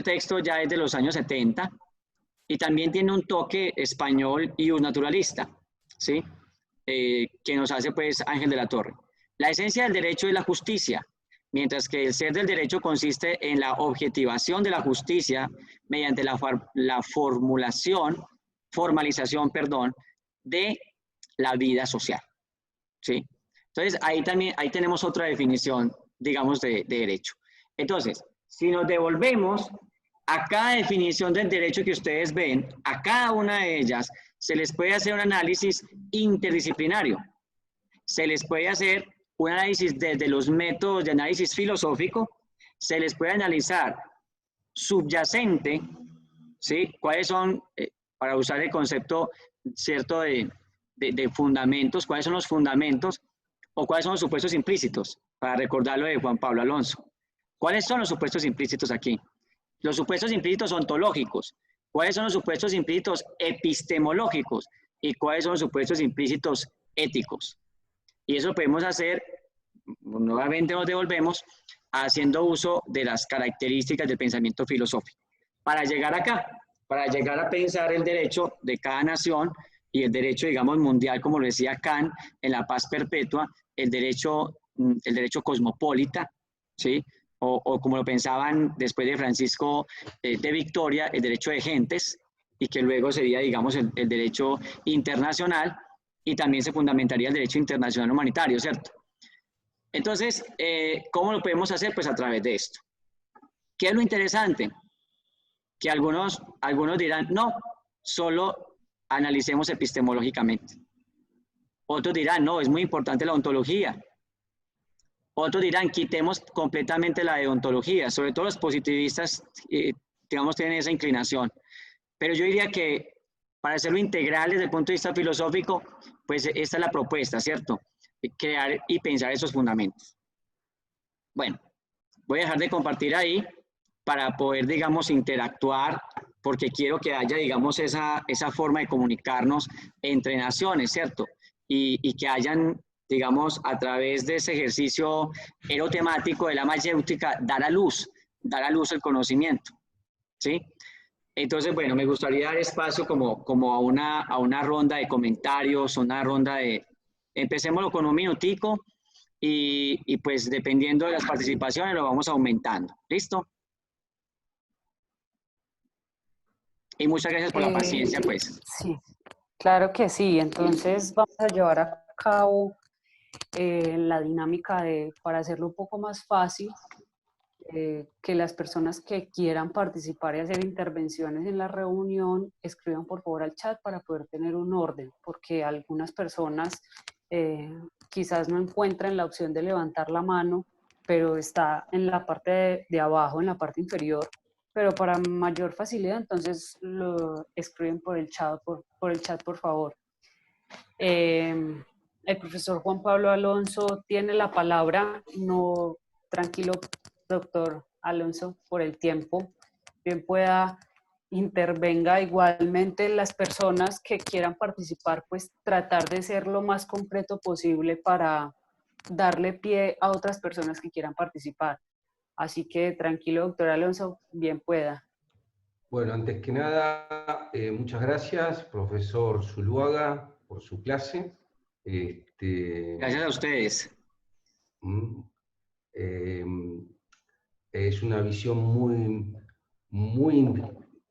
texto ya es de los años 70, y también tiene un toque español y un naturalista, ¿sí? Que nos hace, pues, Ángel de la Torre. La esencia del derecho es la justicia, mientras que el ser del derecho consiste en la objetivación de la justicia mediante la formalización, de la vida social, ¿sí? Entonces, ahí tenemos otra definición, digamos, de derecho. Entonces, si nos devolvemos a cada definición del derecho que ustedes ven, a cada una de ellas, se les puede hacer un análisis interdisciplinario. Se les puede hacer un análisis desde los métodos de análisis filosófico, se les puede analizar subyacente ¿sí? ¿Cuáles son, para usar el concepto, cierto, de fundamentos, cuáles son los fundamentos o cuáles son los supuestos implícitos? Para recordarlo de Juan Pablo Alonso. ¿Cuáles son los supuestos implícitos aquí? Los supuestos implícitos ontológicos. ¿Cuáles son los supuestos implícitos epistemológicos? ¿Y cuáles son los supuestos implícitos éticos? Y eso lo podemos hacer, nuevamente nos devolvemos, haciendo uso de las características del pensamiento filosófico. Para llegar acá, para llegar a pensar el derecho de cada nación y el derecho, digamos, mundial, como lo decía Kant, en la paz perpetua, el derecho cosmopolita, ¿sí? O como lo pensaban después de Francisco de Victoria, el derecho de gentes, y que luego sería, digamos, el derecho internacional, y también se fundamentaría el derecho internacional humanitario, ¿cierto? Entonces, ¿cómo lo podemos hacer? Pues a través de esto. ¿Qué es lo interesante? Que algunos dirán, no, solo analicemos epistemológicamente. Otros dirán, no, es muy importante la ontología. Otros dirán, quitemos completamente la deontología, sobre todo los positivistas, digamos, tienen esa inclinación. Pero yo diría que para hacerlo integral desde el punto de vista filosófico, pues esta es la propuesta, ¿cierto? Crear y pensar esos fundamentos. Bueno, voy a dejar de compartir ahí para poder, digamos, interactuar, porque quiero que haya, digamos, esa forma de comunicarnos entre naciones, ¿cierto? Y que hayan, digamos, a través de ese ejercicio erotemático de la mayéutica, dar a luz el conocimiento, ¿sí? Entonces, bueno, me gustaría dar espacio como a una ronda de comentarios, una ronda de... Empecémoslo con un minutico y pues dependiendo de las participaciones lo vamos aumentando. ¿Listo? Y muchas gracias por la paciencia, pues. Sí, claro que sí. Entonces vamos a llevar a cabo la dinámica para hacerlo un poco más fácil, que las personas que quieran participar y hacer intervenciones en la reunión escriban por favor al chat para poder tener un orden, porque algunas personas quizás no encuentran la opción de levantar la mano, pero está en la parte de abajo, en la parte inferior, pero para mayor facilidad entonces lo escriben por el chat, por el chat por favor. El profesor Juan Pablo Alonso tiene la palabra. No, tranquilo, doctor Alonso, por el tiempo. Bien pueda intervenga. Igualmente las personas que quieran participar, pues tratar de ser lo más concreto posible para darle pie a otras personas que quieran participar. Así que tranquilo, doctor Alonso, bien pueda. Bueno, antes que nada, muchas gracias, profesor Zuluaga, por su clase. Gracias a ustedes. Es una visión muy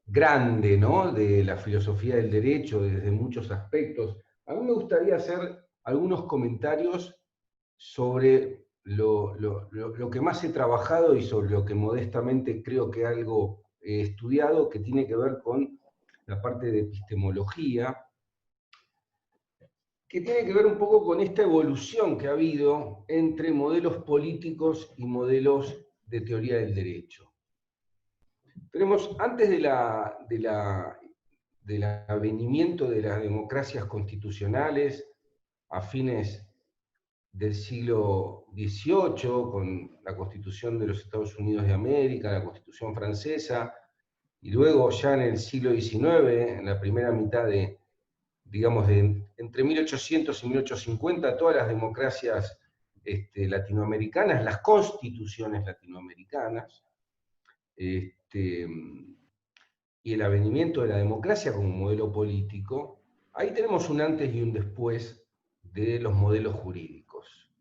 grande, ¿no?, de la filosofía del derecho desde muchos aspectos. A mí me gustaría hacer algunos comentarios sobre lo que más he trabajado y sobre lo que modestamente creo que algo he estudiado, que tiene que ver con la parte de epistemología, que tiene que ver un poco con esta evolución que ha habido entre modelos políticos y modelos de teoría del derecho. Tenemos, antes del avenimiento de las democracias constitucionales a fines del siglo XVIII, con la Constitución de los Estados Unidos de América, la Constitución francesa, y luego ya en el siglo XIX, en la primera mitad digamos, entre 1800 y 1850, todas las democracias latinoamericanas, las constituciones latinoamericanas, y el avenimiento de la democracia como modelo político, ahí tenemos un antes y un después de los modelos jurídicos.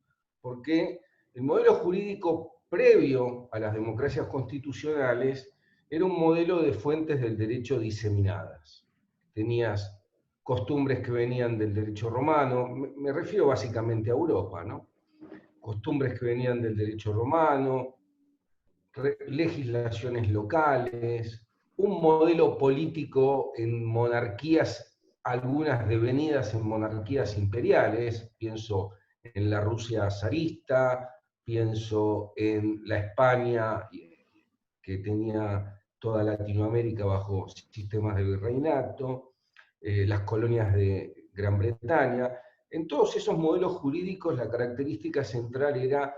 Porque el modelo jurídico previo a las democracias constitucionales era un modelo de fuentes del derecho diseminadas. Tenías costumbres que venían del derecho romano, me refiero básicamente a Europa, ¿no? Costumbres que venían del derecho romano, legislaciones locales, un modelo político en monarquías, algunas devenidas en monarquías imperiales, pienso en la Rusia zarista, pienso en la España que tenía toda Latinoamérica bajo sistemas de virreinato, las colonias de Gran Bretaña. En todos esos modelos jurídicos la característica central era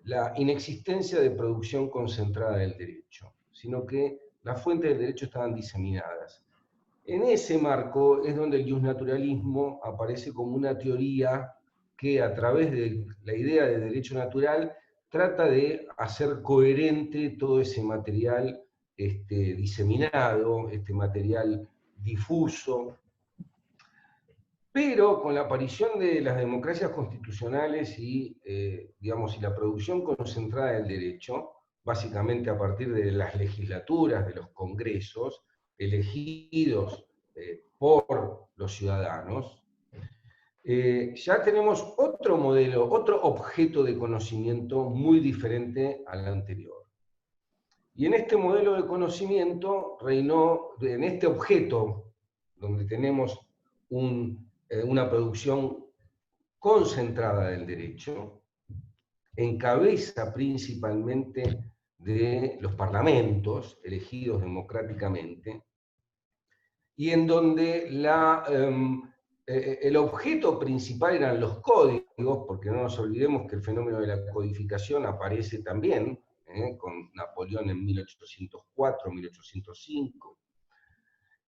la inexistencia de producción concentrada del derecho, sino que las fuentes del derecho estaban diseminadas. En ese marco es donde el justnaturalismo aparece como una teoría que a través de la idea de derecho natural trata de hacer coherente todo ese material diseminado, este material difuso, pero con la aparición de las democracias constitucionales y, digamos, y la producción concentrada del derecho, básicamente a partir de las legislaturas, de los congresos, elegidos por los ciudadanos, ya tenemos otro modelo, otro objeto de conocimiento muy diferente al anterior. Y en este modelo de conocimiento reinó, en este objeto, donde tenemos una producción concentrada del derecho, en cabeza principalmente de los parlamentos elegidos democráticamente, y en donde el objeto principal eran los códigos, porque no nos olvidemos que el fenómeno de la codificación aparece también, con Napoleón en 1804, 1805.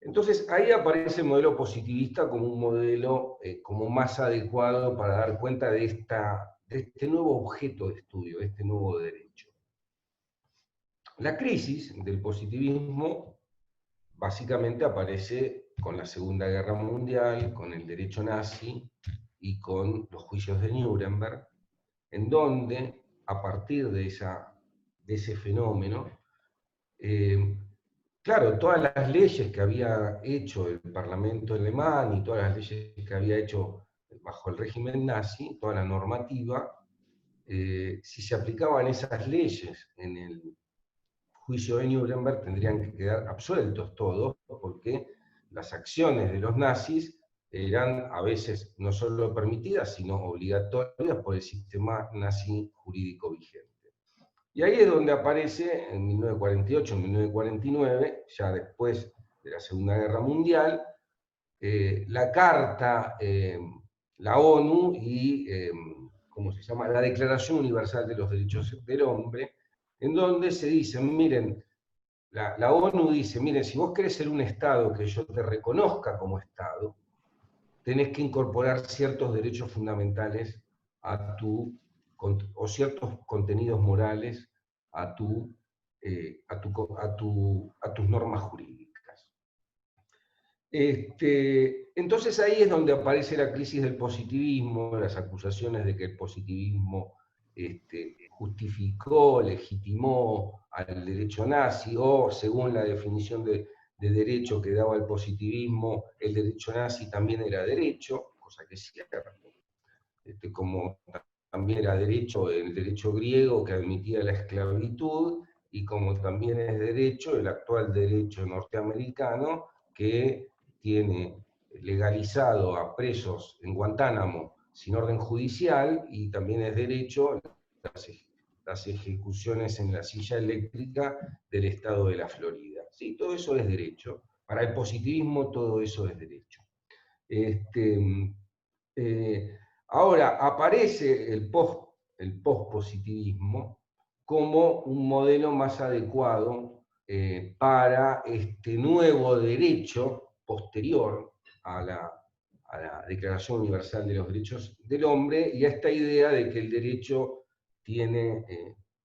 Entonces ahí aparece el modelo positivista como un modelo como más adecuado para dar cuenta de este nuevo objeto de estudio, de este nuevo derecho. La crisis del positivismo básicamente aparece con la Segunda Guerra Mundial, con el derecho nazi y con los juicios de Nuremberg, en donde, a partir de ese fenómeno, claro, todas las leyes que había hecho el Parlamento alemán y todas las leyes que había hecho bajo el régimen nazi, toda la normativa, si se aplicaban esas leyes en el juicio de Nuremberg tendrían que quedar absueltos todos, porque las acciones de los nazis eran a veces no solo permitidas, sino obligatorias por el sistema nazi jurídico vigente. Y ahí es donde aparece, en 1948, 1949, ya después de la Segunda Guerra Mundial, la Carta, la ONU y, ¿cómo se llama?, la Declaración Universal de los Derechos del Hombre, en donde se dice, miren, la ONU dice, miren, si vos querés ser un Estado que yo te reconozca como Estado, tenés que incorporar ciertos derechos fundamentales o ciertos contenidos morales a tus normas jurídicas. Entonces ahí es donde aparece la crisis del positivismo, las acusaciones de que el positivismo justificó, legitimó al derecho nazi, o según la definición de derecho que daba el positivismo, el derecho nazi también era derecho, cosa que es cierto, como también era derecho el derecho griego que admitía la esclavitud, y como también es derecho el actual derecho norteamericano que tiene legalizado a presos en Guantánamo sin orden judicial, y también es derecho las ejecuciones en la silla eléctrica del estado de la Florida. Sí, todo eso es derecho. Para el positivismo todo eso es derecho. Ahora aparece el pospositivismo como un modelo más adecuado para este nuevo derecho posterior a la Declaración Universal de los Derechos del Hombre, y a esta idea de que el derecho tiene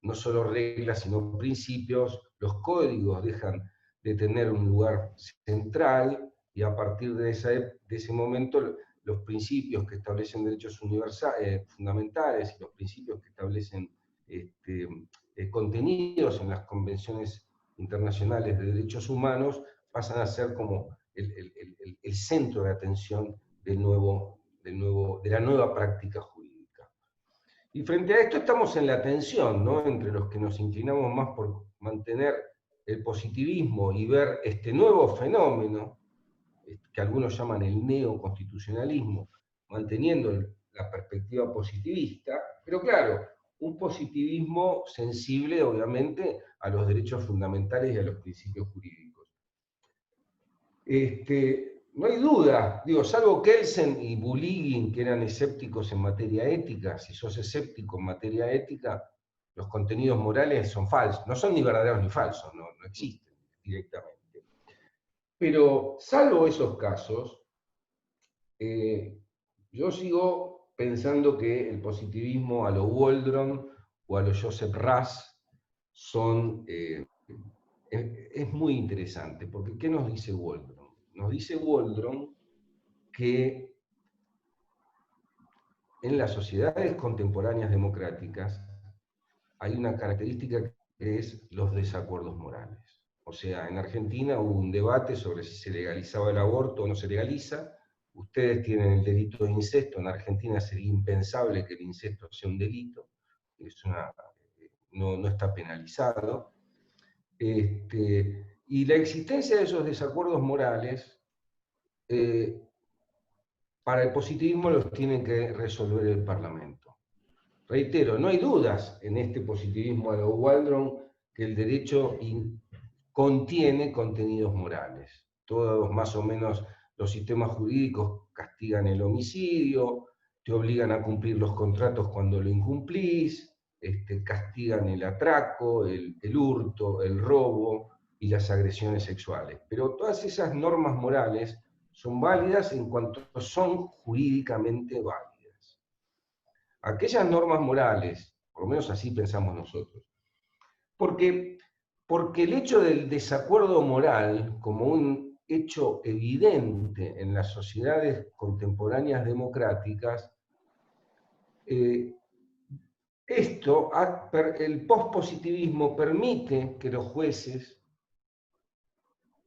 no solo reglas, sino principios. Los códigos dejan de tener un lugar central, y a partir de ese momento los principios que establecen derechos fundamentales y los principios que establecen contenidos en las convenciones internacionales de derechos humanos pasan a ser como el centro de atención de la nueva práctica jurídica. Y frente a esto estamos en la tensión, ¿no?, entre los que nos inclinamos más por mantener el positivismo y ver este nuevo fenómeno, que algunos llaman el neoconstitucionalismo, manteniendo la perspectiva positivista, pero claro, un positivismo sensible, obviamente, a los derechos fundamentales y a los principios jurídicos. No hay duda, digo, salvo Kelsen y Buligin, que eran escépticos en materia ética, si sos escéptico en materia ética, los contenidos morales son falsos, no son ni verdaderos ni falsos, no existen directamente. Pero salvo esos casos, yo sigo pensando que el positivismo a lo Waldron o a lo Joseph Raz es muy interesante, porque ¿qué nos dice Waldron? Nos dice Waldron que en las sociedades contemporáneas democráticas hay una característica que es los desacuerdos morales. O sea, en Argentina hubo un debate sobre si se legalizaba el aborto o no se legaliza. Ustedes tienen el delito de incesto. En Argentina sería impensable que el incesto sea un delito. No está penalizado. Y la existencia de esos desacuerdos morales, para el positivismo los tiene que resolver el Parlamento. Reitero, no hay dudas en este positivismo a lo Waldron que el derecho contiene contenidos morales. Todos más o menos los sistemas jurídicos castigan el homicidio, te obligan a cumplir los contratos cuando lo incumplís, castigan el atraco, el hurto, el robo y las agresiones sexuales. Pero todas esas normas morales son válidas en cuanto son jurídicamente válidas. Aquellas normas morales, por lo menos así pensamos nosotros, porque el hecho del desacuerdo moral como un hecho evidente en las sociedades contemporáneas democráticas, el pospositivismo permite que los jueces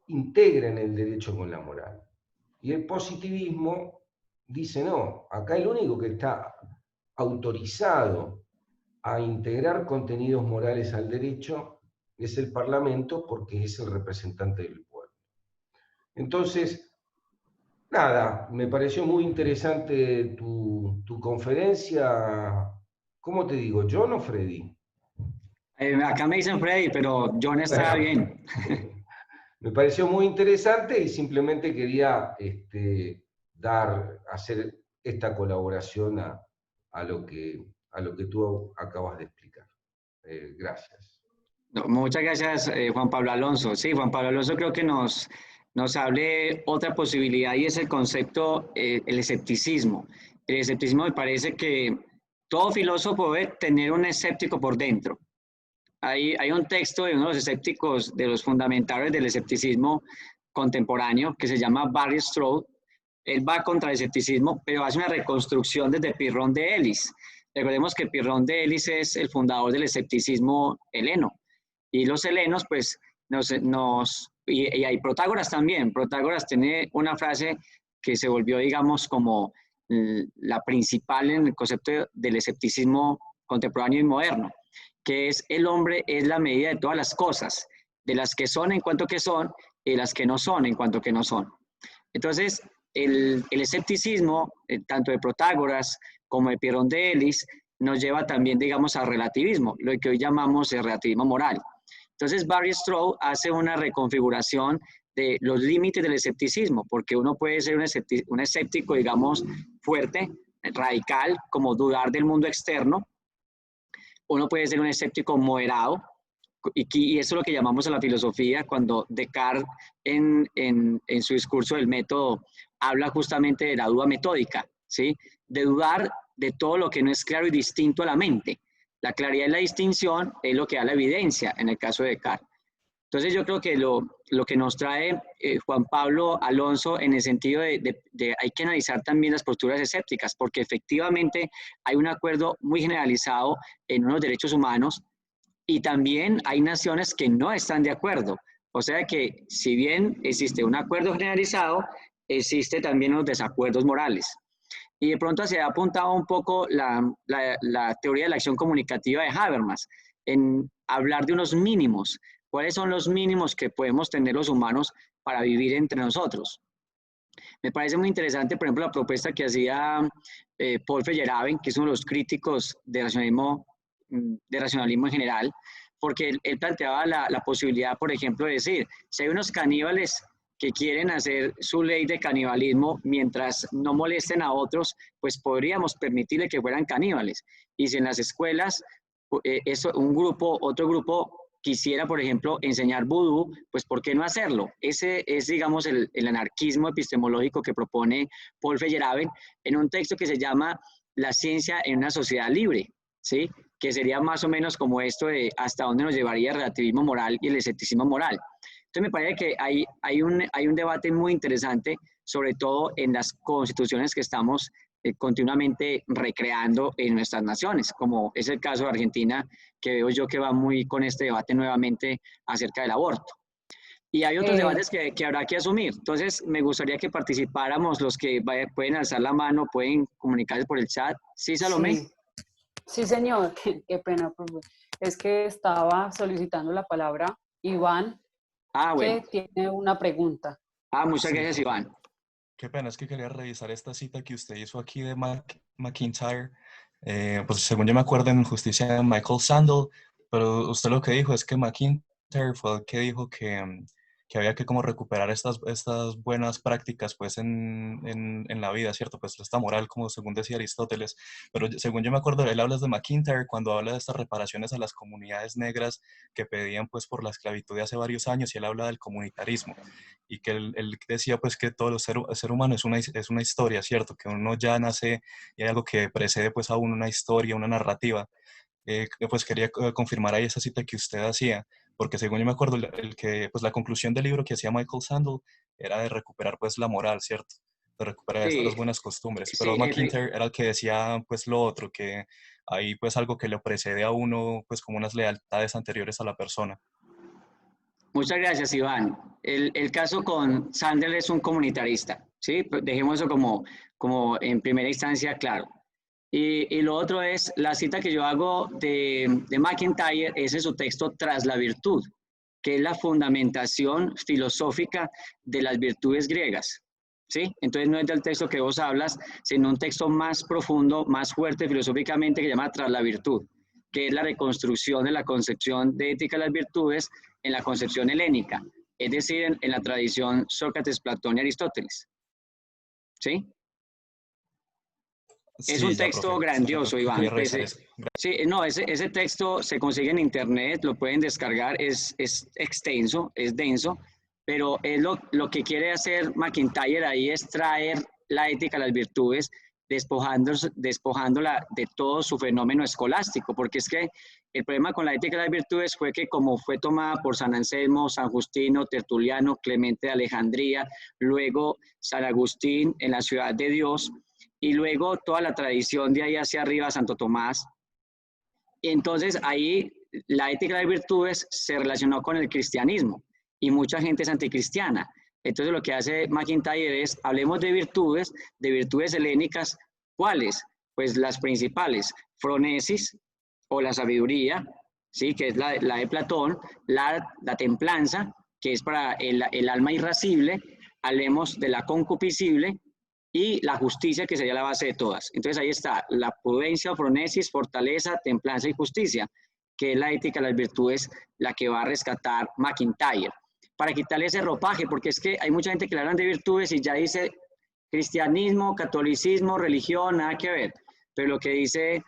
integren el derecho con la moral. Y el positivismo dice, no, acá el único que está autorizado a integrar contenidos morales al derecho es el Parlamento, porque es el representante del pueblo. Entonces, nada, me pareció muy interesante tu conferencia. ¿Cómo te digo, John o Freddy? Acá me dicen Freddy, pero John está bien. Me pareció muy interesante y simplemente quería hacer esta colaboración a lo que tú acabas de explicar. Gracias. No, muchas gracias, Juan Pablo Alonso. Sí, Juan Pablo Alonso creo que nos hable otra posibilidad y es el concepto, el escepticismo. El escepticismo me parece que todo filósofo debe tener un escéptico por dentro. Hay un texto de uno de los escépticos, de los fundamentales del escepticismo contemporáneo, que se llama Barry Stroud. Él va contra el escepticismo, pero hace una reconstrucción desde Pirrón de Elis. Recordemos que Pirrón de Elis es el fundador del escepticismo heleno. Y los helenos, pues, y hay Protágoras también. Protágoras tiene una frase que se volvió, digamos, como la principal en el concepto del escepticismo contemporáneo y moderno, que es: el hombre es la medida de todas las cosas, de las que son en cuanto que son, y de las que no son en cuanto que no son. Entonces, el escepticismo, tanto de Protágoras como de Pirrón de Elis, nos lleva también, digamos, al relativismo, lo que hoy llamamos el relativismo moral. Entonces, Barry Stroud hace una reconfiguración de los límites del escepticismo, porque uno puede ser un escéptico, digamos, fuerte, radical, como dudar del mundo externo. Uno puede ser un escéptico moderado, y eso es lo que llamamos en la filosofía, cuando Descartes en su discurso del método habla justamente de la duda metódica, ¿sí? De dudar de todo lo que no es claro y distinto a la mente. La claridad y la distinción es lo que da la evidencia en el caso de Descartes. Entonces yo creo que lo que nos trae Juan Pablo Alonso en el sentido de hay que analizar también las posturas escépticas, porque efectivamente hay un acuerdo muy generalizado en unos derechos humanos y también hay naciones que no están de acuerdo. O sea que si bien existe un acuerdo generalizado, existe también unos desacuerdos morales. Y de pronto se ha apuntado un poco la teoría de la acción comunicativa de Habermas, en hablar de unos mínimos. ¿Cuáles son los mínimos que podemos tener los humanos para vivir entre nosotros? Me parece muy interesante, por ejemplo, la propuesta que hacía Paul Feyerabend, que es uno de los críticos del racionalismo de racionalismo en general, porque él planteaba la posibilidad, por ejemplo, de decir, si hay unos caníbales que quieren hacer su ley de canibalismo mientras no molesten a otros, pues podríamos permitirle que fueran caníbales. Y si en las escuelas otro grupo quisiera, por ejemplo, enseñar vudú, pues ¿por qué no hacerlo? Ese es, digamos, el anarquismo epistemológico que propone Paul Feyerabend en un texto que se llama La ciencia en una sociedad libre, ¿sí? Que sería más o menos como esto de hasta dónde nos llevaría el relativismo moral y el escepticismo moral. Entonces me parece que hay un debate muy interesante, sobre todo en las constituciones que estamos continuamente recreando en nuestras naciones, como es el caso de Argentina, que veo yo que va muy con este debate nuevamente acerca del aborto. Y hay otros debates que habrá que asumir. Entonces, me gustaría que participáramos los que pueden alzar la mano, pueden comunicarse por el chat. ¿Sí, Salomé? Sí, sí señor, qué pena. Es que estaba solicitando la palabra Iván, Bueno. que tiene una pregunta. Muchas gracias, profe. Iván. Qué pena, es que quería revisar esta cita que usted hizo aquí de McIntyre. Pues según yo me acuerdo en Justicia de Michael Sandel, pero usted lo que dijo es que McIntyre fue el que dijo que había que como recuperar estas buenas prácticas pues en la vida, ¿cierto? Pues esta moral, como según decía Aristóteles. Pero según yo me acuerdo, él habla de McIntyre cuando habla de estas reparaciones a las comunidades negras que pedían pues por la esclavitud de hace varios años, y él habla del comunitarismo. Y que él decía pues que todo el ser humano es una historia, ¿cierto? Que uno ya nace y hay algo que precede pues a uno, una historia, una narrativa. Pues quería confirmar ahí esa cita que usted hacía, porque según yo me acuerdo, pues la conclusión del libro que hacía Michael Sandel era de recuperar pues la moral, ¿cierto? De recuperar Sí, estas buenas costumbres. sí, Pero McIntyre era el que decía pues lo otro, que hay pues algo que le precede a uno pues como unas lealtades anteriores a la persona. muchas gracias, Iván. El caso con Sandel es un comunitarista, ¿sí? Dejemos eso como en primera instancia claro. Y lo otro es, la cita que yo hago de McIntyre es en su texto Tras la virtud, que es la fundamentación filosófica de las virtudes griegas, ¿sí? Entonces no es del texto que vos hablas, sino un texto más profundo, más fuerte filosóficamente, que se llama Tras la virtud, que es la reconstrucción de la concepción de ética de las virtudes en la concepción helénica, es decir, en la tradición Sócrates, Platón y Aristóteles, ¿sí? Es Sí, un ya, texto profe. grandioso, Quería Iván. revisar eso. Sí, no, ese texto se consigue en internet, lo pueden descargar, es extenso, es denso, pero es lo que quiere hacer McIntyre ahí es traer la ética a las virtudes, despojándola de todo su fenómeno escolástico, porque es que el problema con la ética de las virtudes fue que como fue tomada por San Anselmo, San Justino, Tertuliano, Clemente de Alejandría, luego San Agustín en la Ciudad de Dios, y luego toda la tradición de ahí hacia arriba, Santo Tomás. Entonces ahí la ética de las virtudes se relacionó con el cristianismo y mucha gente es anticristiana. Entonces lo que hace McIntyre es, hablemos de virtudes helénicas. ¿Cuáles? Pues las principales, fronesis o la sabiduría, ¿sí? Que es la de Platón, la templanza, que es para el alma irascible, hablemos de la concupiscible, y la justicia, que sería la base de todas. Entonces ahí está la prudencia, fronesis, fortaleza, templanza y justicia, que es la ética de las virtudes, la que va a rescatar McIntyre, para quitarle ese ropaje, porque es que hay mucha gente que le hablan de virtudes y ya dice cristianismo, catolicismo, religión, nada que ver. Pero lo que dice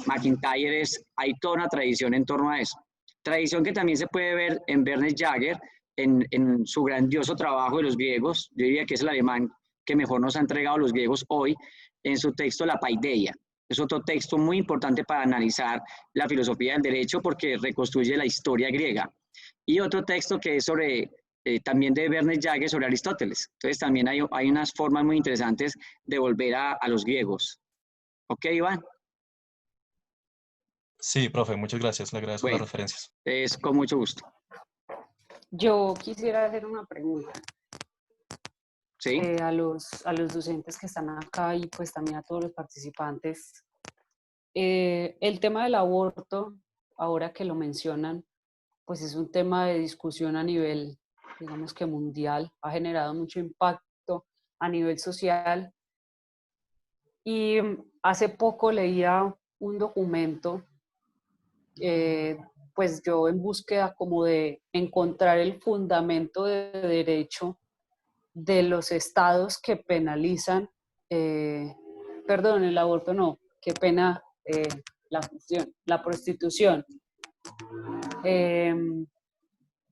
McIntyre es, hay toda una tradición en torno a eso. Tradición que también se puede ver en Werner Jaeger, en su grandioso trabajo de los griegos, yo diría que es el alemán que mejor nos ha entregado los griegos hoy, en su texto La Paideia. Es otro texto muy importante para analizar la filosofía del derecho porque reconstruye la historia griega. Y otro texto que es sobre, también de Werner Jaeger, sobre Aristóteles. Entonces también hay unas formas muy interesantes de volver a los griegos. ¿Ok, Iván? Sí, profe, muchas gracias. Le agradezco las Bueno, referencias. es con mucho gusto. Yo quisiera hacer una pregunta. ¿Sí? A los docentes que están acá y pues también a todos los participantes. El tema del aborto, ahora que lo mencionan, pues es un tema de discusión a nivel, digamos que mundial, ha generado mucho impacto a nivel social. Y hace poco leía un documento pues yo en búsqueda como de encontrar el fundamento de derecho de los estados que penalizan, perdón, el aborto no, qué pena, la prostitución.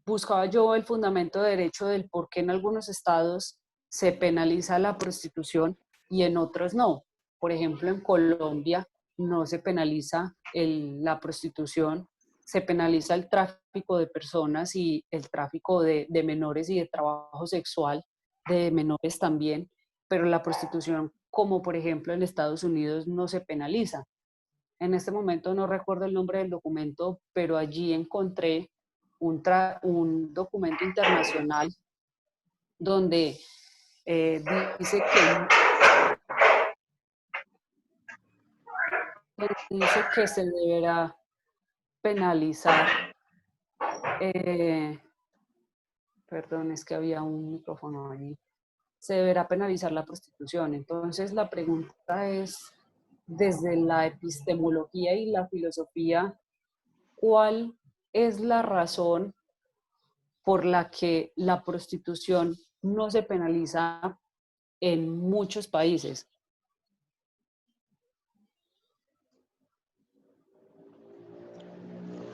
Buscaba yo el fundamento de derecho del por qué en algunos estados se penaliza la prostitución y en otros no. Por ejemplo, en Colombia no se penaliza la prostitución, se penaliza el tráfico de personas y el tráfico de menores y de trabajo sexual de menores también, pero la prostitución, como por ejemplo en Estados Unidos, no se penaliza. En este momento no recuerdo el nombre del documento, pero allí encontré un documento internacional donde dice que se deberá penalizar, perdón, es que había un micrófono allí, se deberá penalizar la prostitución. Entonces la pregunta es, desde la epistemología y la filosofía, ¿cuál es la razón por la que la prostitución no se penaliza en muchos países?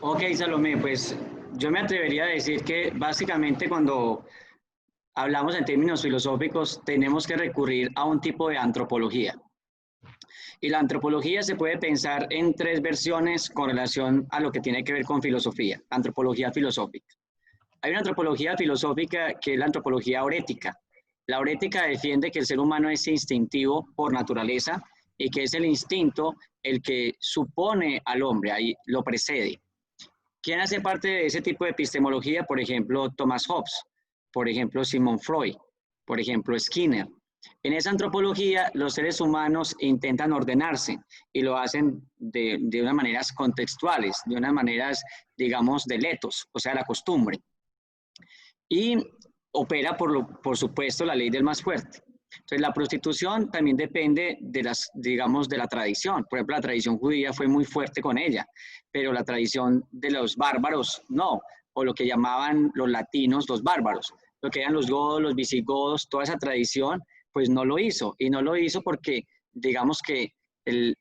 Ok, Salomé, pues yo me atrevería a decir que básicamente cuando hablamos en términos filosóficos tenemos que recurrir a un tipo de antropología. Y la antropología se puede pensar en tres versiones con relación a lo que tiene que ver con filosofía, antropología filosófica. Hay una antropología filosófica que es la antropología orética. La orética defiende que el ser humano es instintivo por naturaleza y que es el instinto el que supone al hombre, ahí lo precede. ¿Quién hace parte de ese tipo de epistemología? Por ejemplo, Thomas Hobbes, por ejemplo, Sigmund Freud, por ejemplo, Skinner. En esa antropología, los seres humanos intentan ordenarse y lo hacen de unas maneras contextuales, de unas maneras, digamos, del ethos, o sea, la costumbre. Y opera, por supuesto, la ley del más fuerte. Entonces, la prostitución también depende de digamos, de la tradición. Por ejemplo, la tradición judía fue muy fuerte con ella, pero la tradición de los bárbaros no, o lo que llamaban los latinos los bárbaros, lo que eran los godos, los visigodos, toda esa tradición, pues no lo hizo. Y no lo hizo porque, digamos que el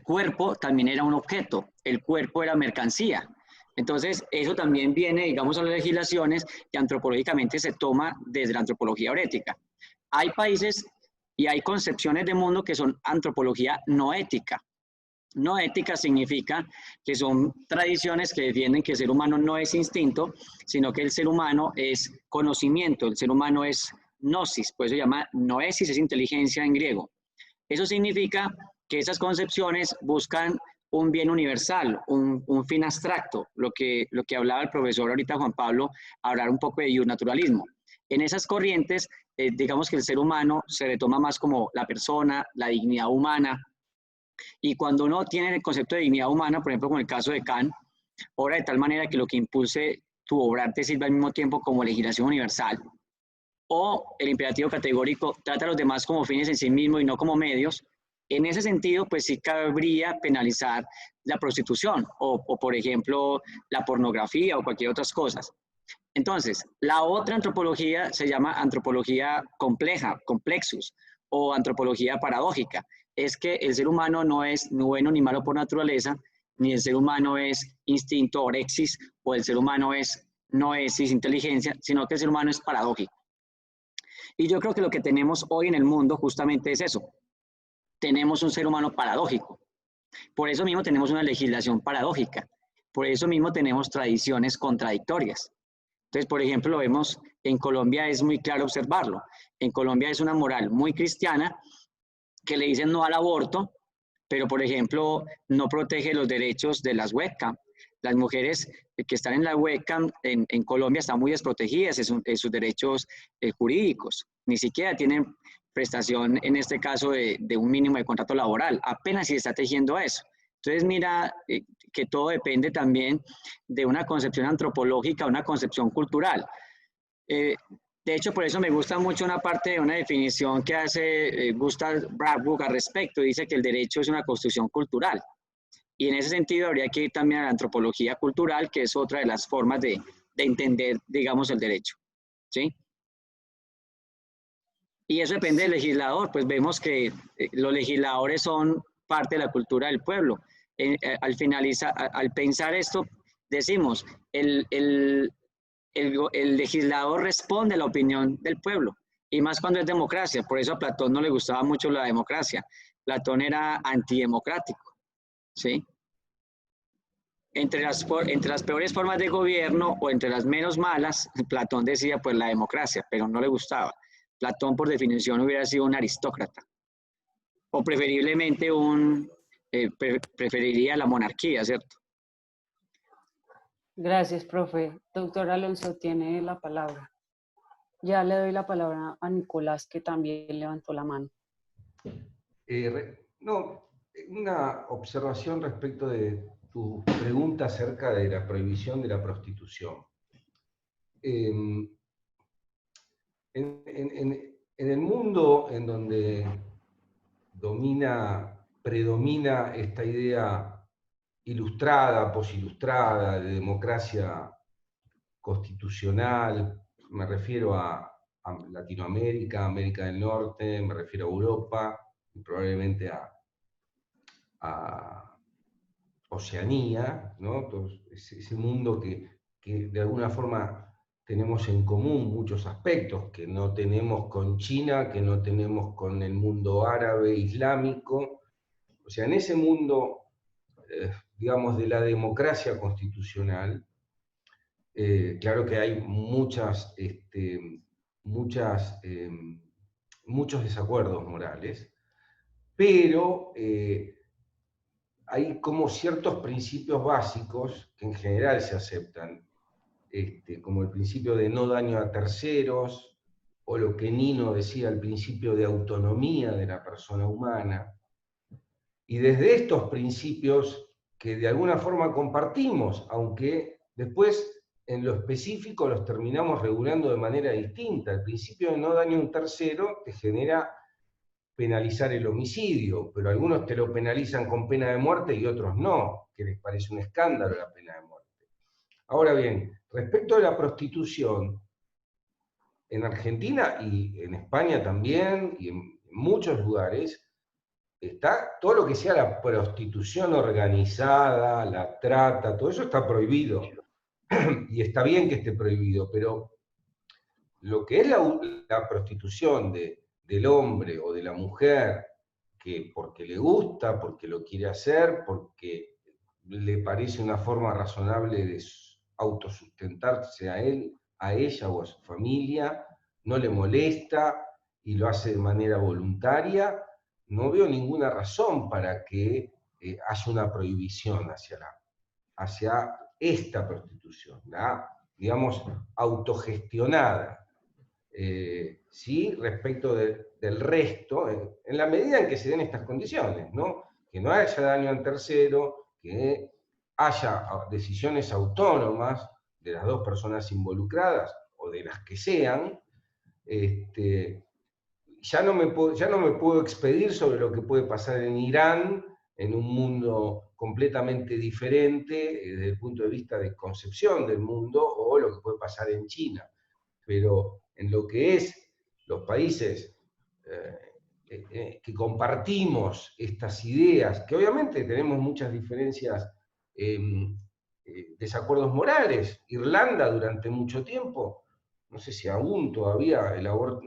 cuerpo también era un objeto, el cuerpo era mercancía. Entonces, eso también viene, digamos, a las legislaciones y antropológicamente se toma desde la antropología orética. Hay países y hay concepciones de mundo que son antropología no ética. No ética significa que son tradiciones que defienden que el ser humano no es instinto, sino que el ser humano es conocimiento, el ser humano es gnosis, por eso se llama noesis, es inteligencia en griego. Eso significa que esas concepciones buscan un bien universal, un fin abstracto, lo que hablaba el profesor ahorita Juan Pablo, hablar un poco de naturalismo. En esas corrientes, digamos que el ser humano se le toma más como la persona, la dignidad humana, y cuando uno tiene el concepto de dignidad humana, por ejemplo, con el caso de Kant, obra de tal manera que lo que impulse tu obrar te sirva al mismo tiempo como legislación universal, o el imperativo categórico trata a los demás como fines en sí mismos y no como medios. En ese sentido, pues sí cabría penalizar la prostitución o por ejemplo, la pornografía o cualquier otras cosas. Entonces, la otra antropología se llama antropología compleja, complexus, o antropología paradójica. Es que el ser humano no es ni bueno ni malo por naturaleza, ni el ser humano es instinto orexis, o el ser humano es noesis, inteligencia, sino que el ser humano es paradójico. Y yo creo que lo que tenemos hoy en el mundo justamente es eso. Tenemos un ser humano paradójico. Por eso mismo tenemos una legislación paradójica. Por eso mismo tenemos tradiciones contradictorias. Entonces, por ejemplo, lo vemos en Colombia, es muy claro observarlo. En Colombia es una moral muy cristiana que le dicen no al aborto, pero, por ejemplo, no protege los derechos de las webcam. Las mujeres que están en la webcam en Colombia están muy desprotegidas en sus derechos jurídicos. Ni siquiera tienen prestación, en este caso, de un mínimo de contrato laboral. Apenas si está tejiendo eso. Entonces, mira que todo depende también de una concepción antropológica, una concepción cultural. De hecho, por eso me gusta mucho una parte de una definición que hace Gustav Bradbury al respecto. Dice que el derecho es una construcción cultural. Y en ese sentido habría que ir también a la antropología cultural, que es otra de las formas de entender, digamos, el derecho, ¿sí? Y eso depende del legislador, pues vemos que los legisladores son parte de la cultura del pueblo. Al pensar esto, decimos, el legislador responde a la opinión del pueblo, y más cuando es democracia. Por eso a Platón no le gustaba mucho la democracia. Platón era antidemocrático, ¿sí? Entre las peores formas de gobierno o entre las menos malas, Platón decía pues la democracia, pero no le gustaba. Platón por definición hubiera sido un aristócrata, o preferiblemente preferiría la monarquía, ¿cierto? Gracias, profe. Doctor Alonso, tiene la palabra. Ya le doy la palabra a Nicolás, que también levantó la mano. Una observación respecto de tu pregunta acerca de la prohibición de la prostitución. En el mundo en donde predomina esta idea ilustrada, posilustrada, de democracia constitucional, me refiero a Latinoamérica, América del Norte, me refiero a Europa, y probablemente a Oceanía, ¿no? Ese mundo que de alguna forma tenemos en común muchos aspectos, que no tenemos con China, que no tenemos con el mundo árabe, islámico. O sea, en ese mundo, digamos, de la democracia constitucional, claro que hay muchos desacuerdos morales, pero hay como ciertos principios básicos que en general se aceptan, como el principio de no daño a terceros, o lo que Nino decía, el principio de autonomía de la persona humana. Y desde estos principios, que de alguna forma compartimos, aunque después en lo específico los terminamos regulando de manera distinta. El principio de no daño a un tercero te genera penalizar el homicidio, pero algunos te lo penalizan con pena de muerte y otros no, que les parece un escándalo la pena de muerte. Ahora bien, respecto a la prostitución, en Argentina y en España también, y en muchos lugares, está todo lo que sea la prostitución organizada, la trata, todo eso está prohibido. Y está bien que esté prohibido, pero lo que es la prostitución del hombre o de la mujer, que porque le gusta, porque lo quiere hacer, porque le parece una forma razonable de autosustentarse a él, a ella o a su familia, no le molesta y lo hace de manera voluntaria, no veo ninguna razón para que haya una prohibición hacia esta prostitución, digamos, autogestionada. Sí, respecto del resto, en la medida en que se den estas condiciones, ¿no? Que no haya daño al tercero, que haya decisiones autónomas de las dos personas involucradas o de las que sean, ya no me puedo expedir sobre lo que puede pasar en Irán, en un mundo completamente diferente desde el punto de vista de concepción del mundo, o lo que puede pasar en China. Pero en lo que es los países que compartimos estas ideas, que obviamente tenemos muchas diferencias, desacuerdos morales. Irlanda durante mucho tiempo, no sé si aún todavía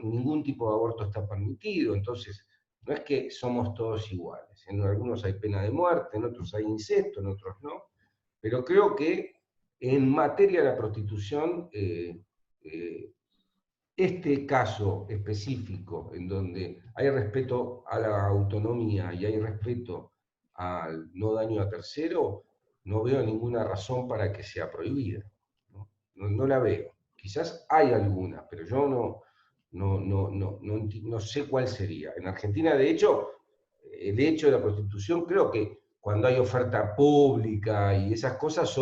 ningún tipo de aborto está permitido, entonces no es que somos todos iguales. En algunos hay pena de muerte, en otros hay incesto, en otros no, pero creo que en materia de la prostitución, este caso específico, en donde hay respeto a la autonomía y hay respeto al no daño a tercero, no veo ninguna razón para que sea prohibida. No la veo. Quizás hay alguna, pero yo no sé cuál sería. En Argentina, de hecho, el hecho de la prostitución, creo que cuando hay oferta pública y esas cosas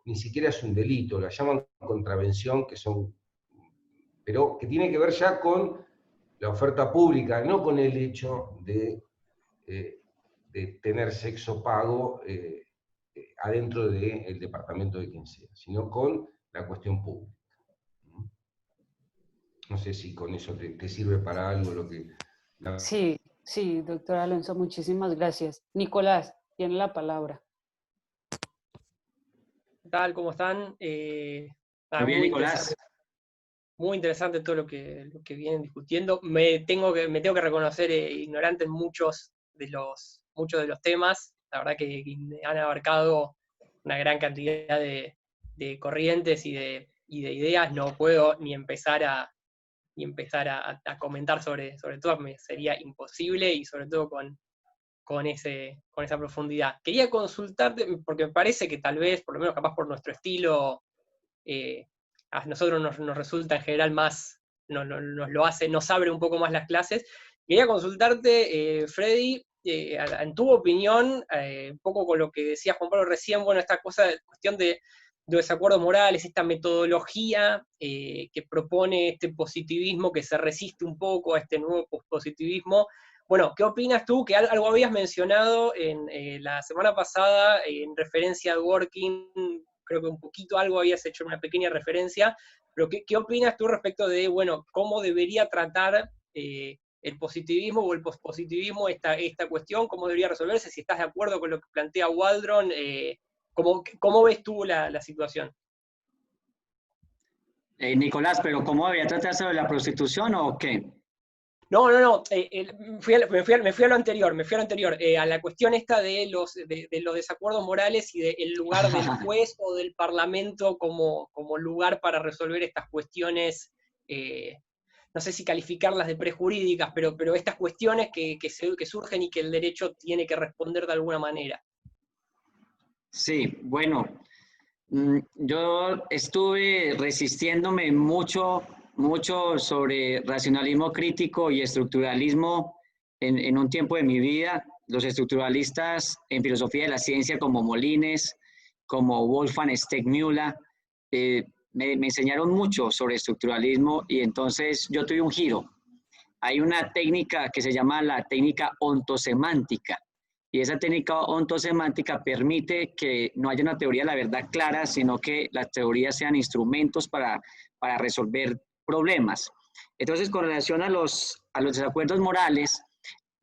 ni siquiera es un delito, la llaman contravención, pero que tiene que ver ya con la oferta pública, no con el hecho de tener sexo pago adentro del departamento de quien sea, sino con la cuestión pública. No sé si con eso te sirve para algo lo que... Sí, sí, doctor Alonso, muchísimas gracias. Nicolás, tiene la palabra. ¿Qué tal? ¿Cómo están? Muy bien, Nicolás. Muy interesante todo lo que vienen discutiendo. Me tengo que reconocer ignorante en muchos de los temas. La verdad que han abarcado una gran cantidad de corrientes y de ideas. No puedo ni empezar a comentar sobre todo, me sería imposible, y sobre todo con esa profundidad. Quería consultarte, porque me parece que tal vez, por lo menos capaz por nuestro estilo, a nosotros nos resulta en general más, nos abre un poco más las clases. Quería consultarte, Freddy, en tu opinión, un poco con lo que decía Juan Pablo recién, bueno, esta cuestión de desacuerdos morales, esta metodología que propone este positivismo, que se resiste un poco a este nuevo positivismo. Bueno, ¿qué opinas tú? Que algo habías mencionado en la semana pasada en referencia a Dworkin, creo que un poquito algo habías hecho una pequeña referencia, pero ¿qué opinas tú respecto de, bueno, cómo debería tratar el positivismo o el pospositivismo esta cuestión, cómo debería resolverse, si estás de acuerdo con lo que plantea Waldron, ¿cómo ves tú la situación? Nicolás, ¿pero cómo debería tratarse de la prostitución o qué? No. Me fui a lo anterior, a la cuestión esta de los desacuerdos morales y del lugar del juez o del parlamento como lugar para resolver estas cuestiones, no sé si calificarlas de prejurídicas, pero estas cuestiones que surgen y que el derecho tiene que responder de alguna manera. Sí, bueno, yo estuve resistiéndome mucho sobre racionalismo crítico y estructuralismo en un tiempo de mi vida. Los estructuralistas en filosofía de la ciencia como Molines, como Wolfgang Stegmüller, me enseñaron mucho sobre estructuralismo, y entonces yo tuve un giro. Hay una técnica que se llama la técnica ontosemántica, y esa técnica ontosemántica permite que no haya una teoría de la verdad clara, sino que las teorías sean instrumentos para resolver problemas. Entonces, con relación a los desacuerdos morales,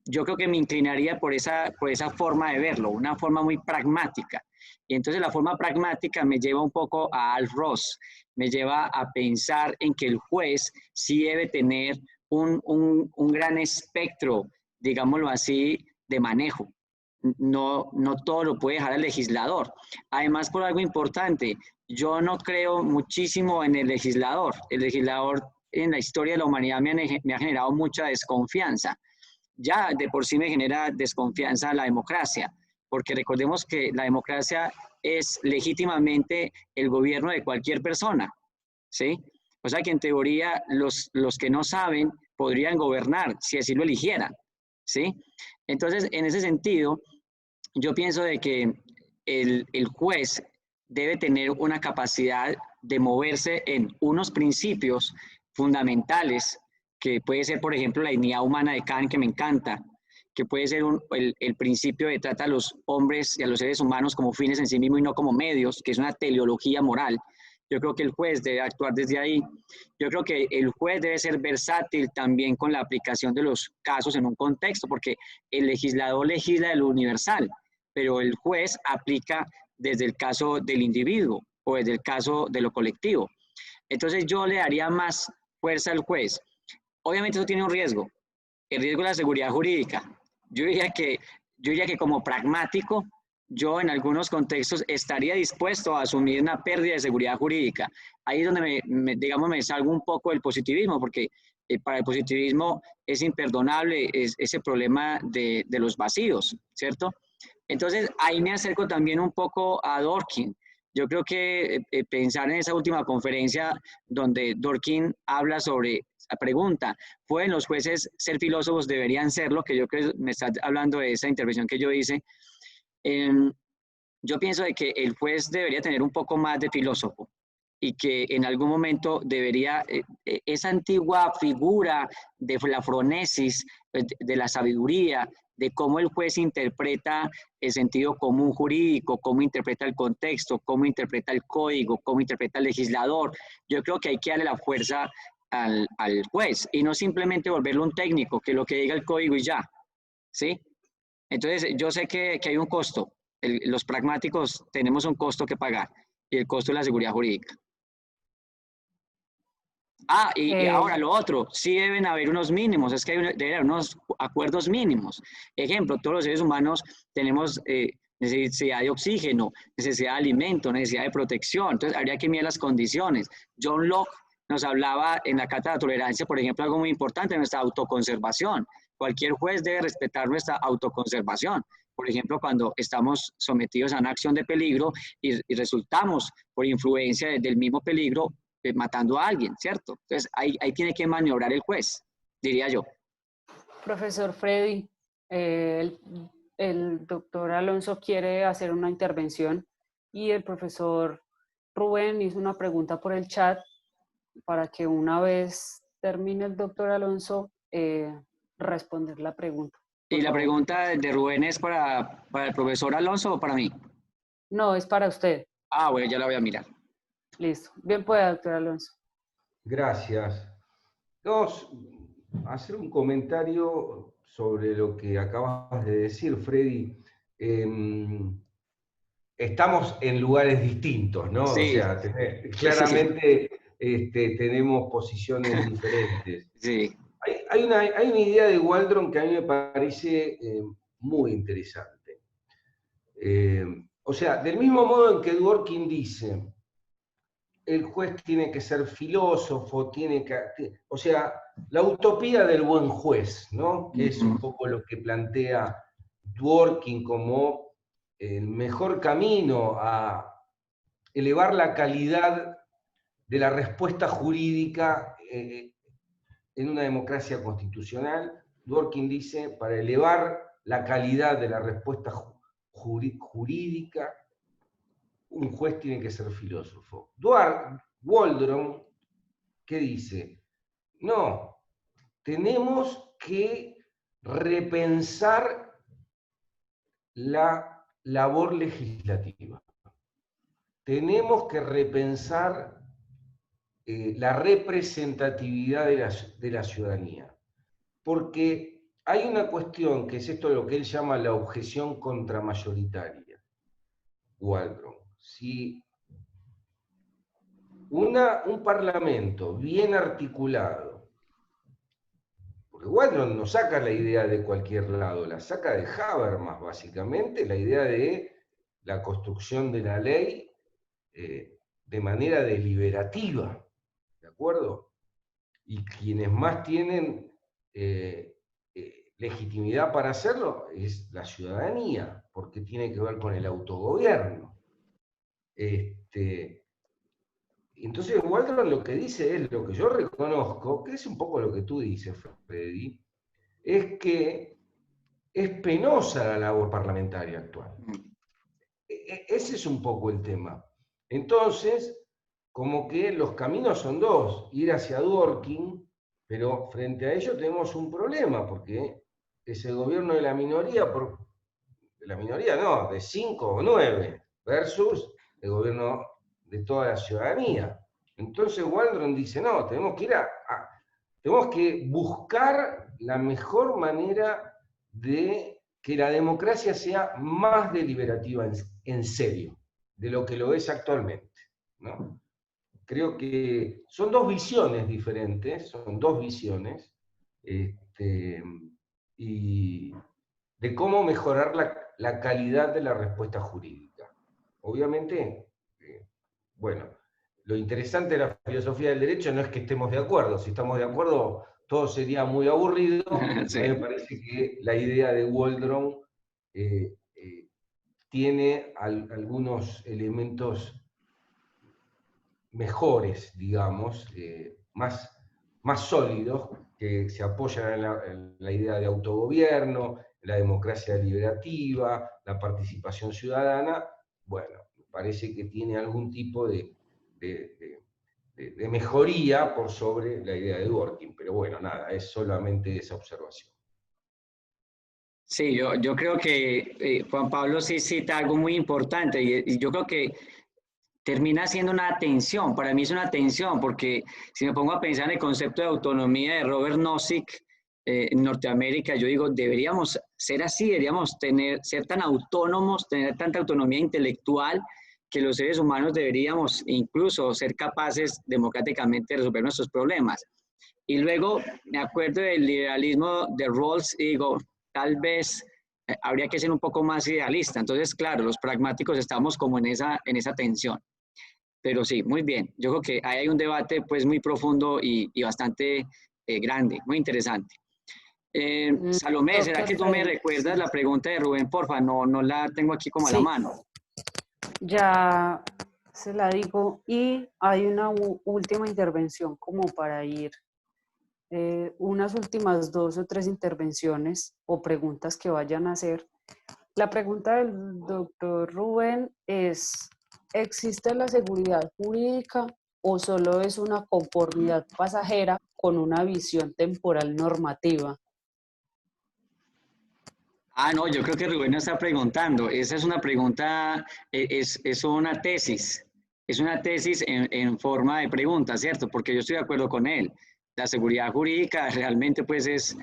yo creo que me inclinaría por esa forma de verlo, una forma muy pragmática. Y entonces la forma pragmática me lleva un poco a Alf Ross, me lleva a pensar en que el juez sí debe tener un gran espectro, digámoslo así, de manejo. No todo lo puede dejar el legislador. Además, por algo importante, yo no creo muchísimo en el legislador. El legislador en la historia de la humanidad me ha generado mucha desconfianza. Ya de por sí me genera desconfianza la democracia, porque recordemos que la democracia es legítimamente el gobierno de cualquier persona, ¿sí? O sea que en teoría los que no saben podrían gobernar si así lo eligieran, ¿sí? Entonces, en ese sentido, yo pienso de que el juez debe tener una capacidad de moverse en unos principios fundamentales, que puede ser, por ejemplo, la dignidad humana de Kant, que me encanta, que puede ser el principio de trata a los hombres y a los seres humanos como fines en sí mismos y no como medios, que es una teleología moral. Yo creo que el juez debe actuar desde ahí. Yo creo que el juez debe ser versátil también con la aplicación de los casos en un contexto, porque el legislador legisla de lo universal, pero el juez aplica desde el caso del individuo o desde el caso de lo colectivo. Entonces yo le daría más fuerza al juez. Obviamente eso tiene un riesgo, el riesgo de la seguridad jurídica. Yo diría que como pragmático, yo en algunos contextos estaría dispuesto a asumir una pérdida de seguridad jurídica. Ahí es donde me salgo un poco del positivismo, porque para el positivismo es imperdonable ese problema de los vacíos, ¿cierto? Entonces ahí me acerco también un poco a Dworkin. Yo creo que pensar en esa última conferencia donde Dworkin habla sobre la pregunta, ¿pueden los jueces ser filósofos? Deberían serlo, que yo creo que me está hablando de esa intervención que yo hice. Yo pienso de que el juez debería tener un poco más de filósofo y que en algún momento debería, esa antigua figura de la fronesis, de la sabiduría, de cómo el juez interpreta el sentido común jurídico, cómo interpreta el contexto, cómo interpreta el código, cómo interpreta el legislador. Yo creo que hay que darle la fuerza al juez y no simplemente volverlo un técnico, que lo que diga el código y ya, ¿sí? Entonces, yo sé que hay un costo. Los pragmáticos tenemos un costo que pagar y el costo es la seguridad jurídica. Y ahora lo otro, sí deben haber unos mínimos, es que deben haber unos acuerdos mínimos. Ejemplo, todos los seres humanos tenemos necesidad de oxígeno, necesidad de alimento, necesidad de protección, entonces habría que mirar las condiciones. John Locke nos hablaba en la Carta de la Tolerancia, por ejemplo, algo muy importante, nuestra autoconservación. Cualquier juez debe respetar nuestra autoconservación. Por ejemplo, cuando estamos sometidos a una acción de peligro y resultamos por influencia del mismo peligro matando a alguien, ¿cierto? Entonces, ahí tiene que maniobrar el juez, diría yo. Profesor Freddy, el doctor Alonso quiere hacer una intervención y el profesor Rubén hizo una pregunta por el chat para que una vez termine el doctor Alonso, responder la pregunta. ¿Y la pregunta de Rubén es para el profesor Alonso o para mí? No, es para usted. Ah, bueno, ya la voy a mirar. Listo. Bien puede, doctor Alonso. Gracias. Vamos a hacer un comentario sobre lo que acabas de decir, Freddy. Estamos en lugares distintos, ¿no? Sí. O sea, claramente tenemos posiciones diferentes. Sí. Hay una idea de Waldron que a mí me parece muy interesante. O sea, del mismo modo en que Dworkin dice, el juez tiene que ser filósofo, o sea, la utopía del buen juez, ¿no? Que es un poco lo que plantea Dworkin como el mejor camino a elevar la calidad de la respuesta jurídica en una democracia constitucional. Dworkin dice, para elevar la calidad de la respuesta jurídica, un juez tiene que ser filósofo. Waldron, ¿qué dice? No, tenemos que repensar la labor legislativa. Tenemos que repensar la representatividad de la ciudadanía. Porque hay una cuestión que es esto de lo que él llama la objeción contramayoritaria. Waldron. Si un parlamento bien articulado, porque Waldron no saca la idea de cualquier lado, la saca de Habermas básicamente, la idea de la construcción de la ley de manera deliberativa, ¿de acuerdo? Y quienes más tienen legitimidad para hacerlo es la ciudadanía, porque tiene que ver con el autogobierno. Entonces Waldron lo que dice es lo que yo reconozco, que es un poco lo que tú dices, Freddy, es que es penosa la labor parlamentaria actual. Ese es un poco el tema. Entonces, como que los caminos son dos, ir hacia Dworkin, pero frente a ello tenemos un problema, porque es el gobierno de la minoría, de 5 o 9, versus el gobierno de toda la ciudadanía. Entonces Waldron dice, no, tenemos que buscar la mejor manera de que la democracia sea más deliberativa en serio, de lo que lo es actualmente, ¿no? Creo que son dos visiones diferentes, y de cómo mejorar la calidad de la respuesta jurídica. Obviamente, bueno, lo interesante de la filosofía del derecho no es que estemos de acuerdo, si estamos de acuerdo todo sería muy aburrido. Sí. A mí me parece que la idea de Waldron tiene algunos elementos mejores, digamos, más sólidos, que se apoyan en la idea de autogobierno, la democracia deliberativa, la participación ciudadana. Bueno, me parece que tiene algún tipo de mejoría por sobre la idea de Dworkin, pero bueno, nada, es solamente esa observación. Sí, yo creo que Juan Pablo sí cita algo muy importante y yo creo que termina siendo una tensión, para mí es una tensión, porque si me pongo a pensar en el concepto de autonomía de Robert Nozick en Norteamérica, yo digo, deberíamos ser así, deberíamos ser tan autónomos, tener tanta autonomía intelectual, que los seres humanos deberíamos incluso ser capaces democráticamente de resolver nuestros problemas. Y luego me acuerdo del liberalismo de Rawls y digo, tal vez habría que ser un poco más idealista. Entonces, claro, los pragmáticos estamos como en esa tensión. Pero sí, muy bien. Yo creo que ahí hay un debate pues muy profundo y bastante grande, muy interesante. Salomé, ¿será Doctor que tú me Freddy, recuerdas la pregunta de Rubén, porfa? No la tengo aquí como a la sí, mano. ya se la digo. Y hay una última intervención como para ir, unas últimas 2 o 3 intervenciones o preguntas que vayan a hacer. La pregunta del doctor Rubén es, ¿existe la seguridad jurídica o solo es una conformidad pasajera con una visión temporal normativa? No, yo creo que Rubén no está preguntando. Esa es una pregunta, es una tesis en forma de pregunta, ¿cierto? Porque yo estoy de acuerdo con él. La seguridad jurídica realmente pues es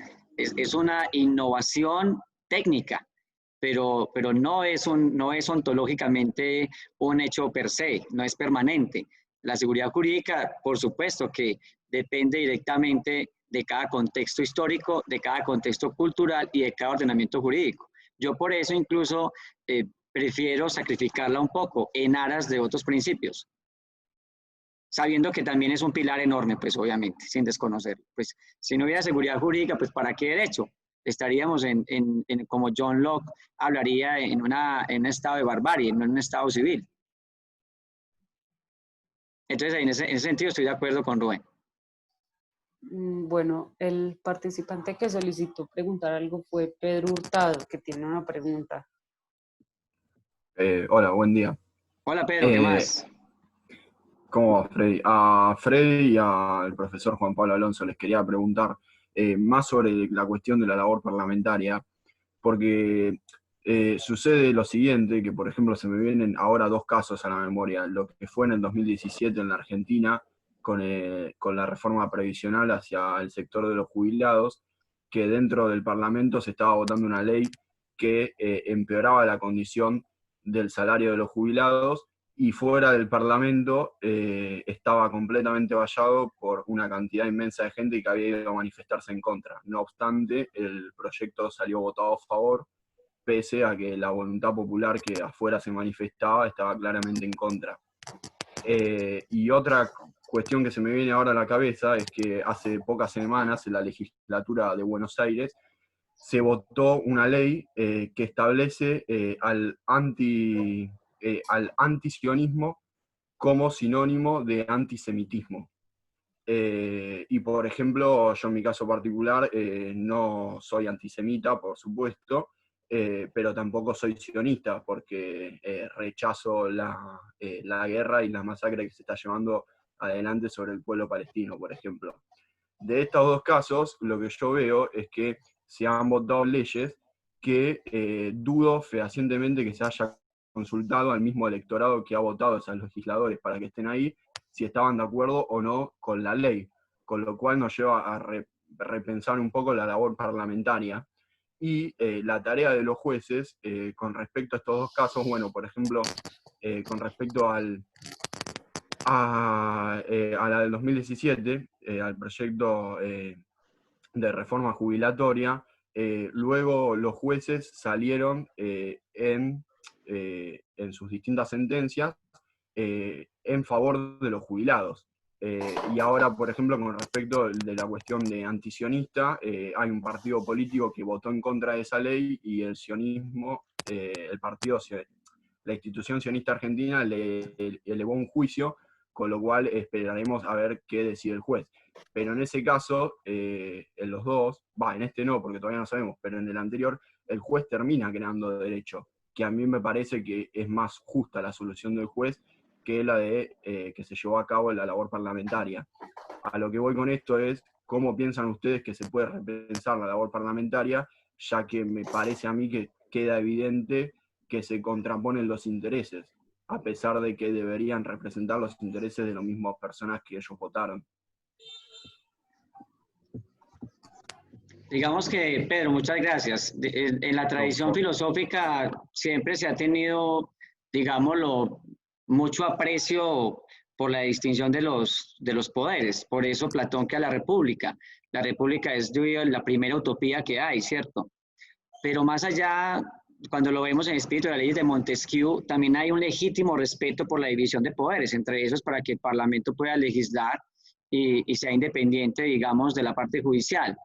una innovación técnica, pero no es ontológicamente un hecho per se, no es permanente. La seguridad jurídica, por supuesto que depende directamente de cada contexto histórico, de cada contexto cultural y de cada ordenamiento jurídico. Yo por eso incluso prefiero sacrificarla un poco en aras de otros principios, sabiendo que también es un pilar enorme, pues obviamente, sin desconocerlo. Pues si no hubiera seguridad jurídica, pues ¿para qué derecho? Estaríamos como John Locke hablaría en un estado de barbarie, no en un estado civil. Entonces, en ese sentido estoy de acuerdo con Rubén. Bueno, el participante que solicitó preguntar algo fue Pedro Hurtado, que tiene una pregunta. Hola, buen día. Hola Pedro, ¿qué Eh, más? ¿Cómo va, Freddy? A Freddy y al profesor Juan Pablo Alonso les quería preguntar más sobre la cuestión de la labor parlamentaria, porque sucede lo siguiente, que por ejemplo se me vienen ahora 2 casos a la memoria, lo que fue en el 2017 en la Argentina con la reforma previsional hacia el sector de los jubilados, que dentro del Parlamento se estaba votando una ley que empeoraba la condición del salario de los jubilados, y fuera del Parlamento estaba completamente vallado por una cantidad inmensa de gente que había ido a manifestarse en contra. No obstante, el proyecto salió votado a favor, pese a que la voluntad popular que afuera se manifestaba estaba claramente en contra. Y otra cuestión que se me viene ahora a la cabeza es que hace pocas semanas en la legislatura de Buenos Aires se votó una ley que establece al antisionismo como sinónimo de antisemitismo. Y por ejemplo, yo en mi caso particular no soy antisemita, por supuesto, pero tampoco soy sionista porque rechazo la guerra y la masacre que se está llevando adelante sobre el pueblo palestino, por ejemplo. De estos 2 casos, lo que yo veo es que se han votado leyes que dudo fehacientemente que se haya consultado al mismo electorado que ha votado a esos legisladores para que estén ahí, si estaban de acuerdo o no con la ley, con lo cual nos lleva a repensar un poco la labor parlamentaria. Y la tarea de los jueces con respecto a estos 2 casos, bueno, por ejemplo, con respecto a la del 2017, al proyecto de reforma jubilatoria, luego los jueces salieron en sus distintas sentencias en favor de los jubilados. Y ahora, por ejemplo, con respecto de la cuestión de antisionista, hay un partido político que votó en contra de esa ley y el sionismo, la institución sionista argentina le elevó un juicio, con lo cual esperaremos a ver qué decide el juez. Pero en ese caso, en los dos, en este no, porque todavía no sabemos, pero en el anterior, el juez termina creando derecho, que a mí me parece que es más justa la solución del juez que la de que se llevó a cabo en la labor parlamentaria. A lo que voy con esto es, ¿cómo piensan ustedes que se puede repensar la labor parlamentaria, ya que me parece a mí que queda evidente que se contraponen los intereses, a pesar de que deberían representar los intereses de las mismas personas que ellos votaron. Digamos que, Pedro, muchas gracias. En la tradición filosófica siempre se ha tenido, digámoslo, mucho aprecio por la distinción de los poderes. Por eso Platón crea la República. La República es la primera utopía que hay, ¿cierto? Pero más allá, cuando lo vemos en el espíritu de la ley de Montesquieu, también hay un legítimo respeto por la división de poderes, entre esos para que el Parlamento pueda legislar y sea independiente, digamos, de la parte judicial.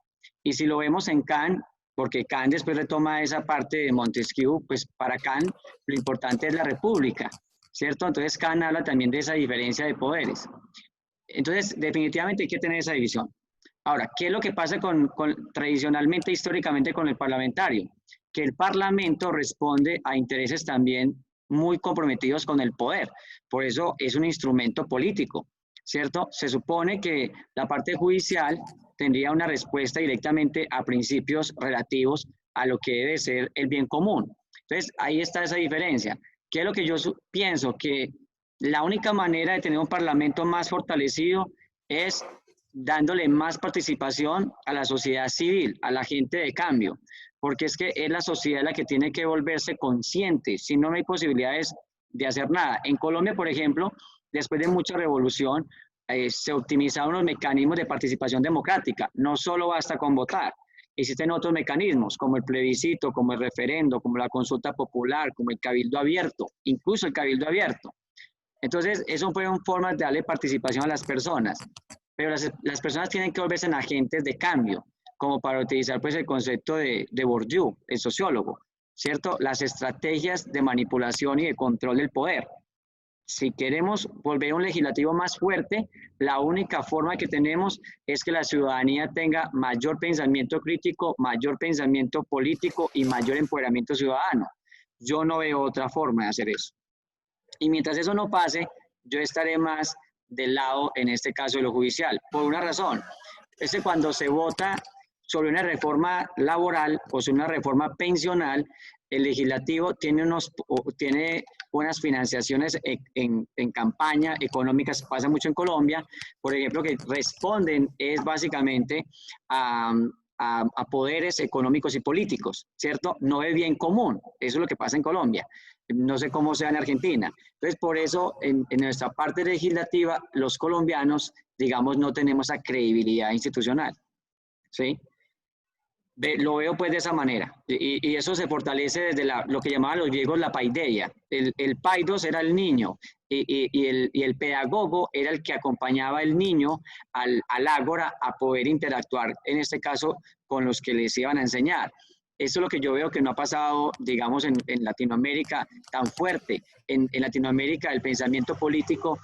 Y si lo vemos en Kant, porque Kant después retoma esa parte de Montesquieu, pues para Kant lo importante es la república, ¿cierto? Entonces Kant habla también de esa diferencia de poderes. Entonces, definitivamente hay que tener esa división. Ahora, ¿qué es lo que pasa tradicionalmente, históricamente con el parlamentario? Que el parlamento responde a intereses también muy comprometidos con el poder. Por eso es un instrumento político, ¿cierto? Se supone que la parte judicial tendría una respuesta directamente a principios relativos a lo que debe ser el bien común. Entonces, ahí está esa diferencia. ¿Qué es lo que yo pienso? Que la única manera de tener un parlamento más fortalecido es dándole más participación a la sociedad civil, a la gente de cambio, porque es que es la sociedad la que tiene que volverse consciente, si no, no hay posibilidades de hacer nada. En Colombia, por ejemplo, después de mucha revolución, se optimizaron los mecanismos de participación democrática. No solo basta con votar, existen otros mecanismos como el plebiscito, como el referendo, como la consulta popular, como el cabildo abierto, incluso el cabildo abierto. Entonces, eso fueron formas de darle participación a las personas, pero las personas tienen que volverse en agentes de cambio, como para utilizar pues el concepto de Bourdieu, el sociólogo, ¿cierto? Las estrategias de manipulación y de control del poder. Si queremos volver a un legislativo más fuerte, la única forma que tenemos es que la ciudadanía tenga mayor pensamiento crítico, mayor pensamiento político y mayor empoderamiento ciudadano. Yo no veo otra forma de hacer eso. Y mientras eso no pase, yo estaré más del lado, en este caso, de lo judicial. Por una razón, es que cuando se vota sobre una reforma laboral o sobre una reforma pensional, el legislativo tiene unas financiaciones en campaña económicas, pasa mucho en Colombia, por ejemplo, que responden es básicamente a poderes económicos y políticos, ¿cierto? No es bien común, eso es lo que pasa en Colombia. No sé cómo sea en Argentina. Entonces, por eso, en nuestra parte legislativa, los colombianos, digamos, no tenemos esa credibilidad institucional, ¿sí? Lo veo pues de esa manera, y eso se fortalece desde lo que llamaban los griegos la paideia. El paidos era el niño, y el pedagogo era el que acompañaba al niño al ágora a poder interactuar, en este caso, con los que les iban a enseñar. Eso es lo que yo veo que no ha pasado, digamos, en Latinoamérica tan fuerte. En Latinoamérica el pensamiento político,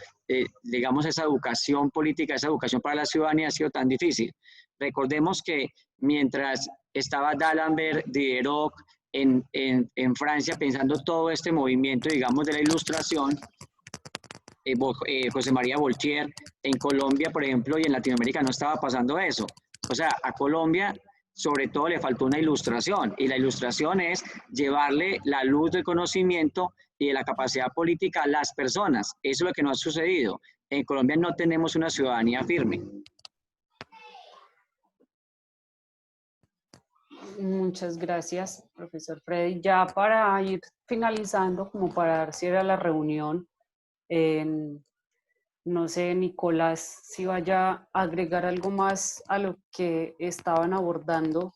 digamos, esa educación política, esa educación para la ciudadanía ha sido tan difícil. Recordemos que mientras estaba D'Alembert, Diderot en Francia pensando todo este movimiento, digamos, de la Ilustración, José María Voltaire, en Colombia, por ejemplo, y en Latinoamérica no estaba pasando eso. O sea, a Colombia sobre todo le faltó una ilustración, y la ilustración es llevarle la luz del conocimiento y de la capacidad política a las personas. Eso es lo que no ha sucedido. En Colombia no tenemos una ciudadanía firme. Muchas gracias, profesor Freddy. Ya para ir finalizando, como para dar cierre a la reunión, no sé, Nicolás, si vaya a agregar algo más a lo que estaban abordando.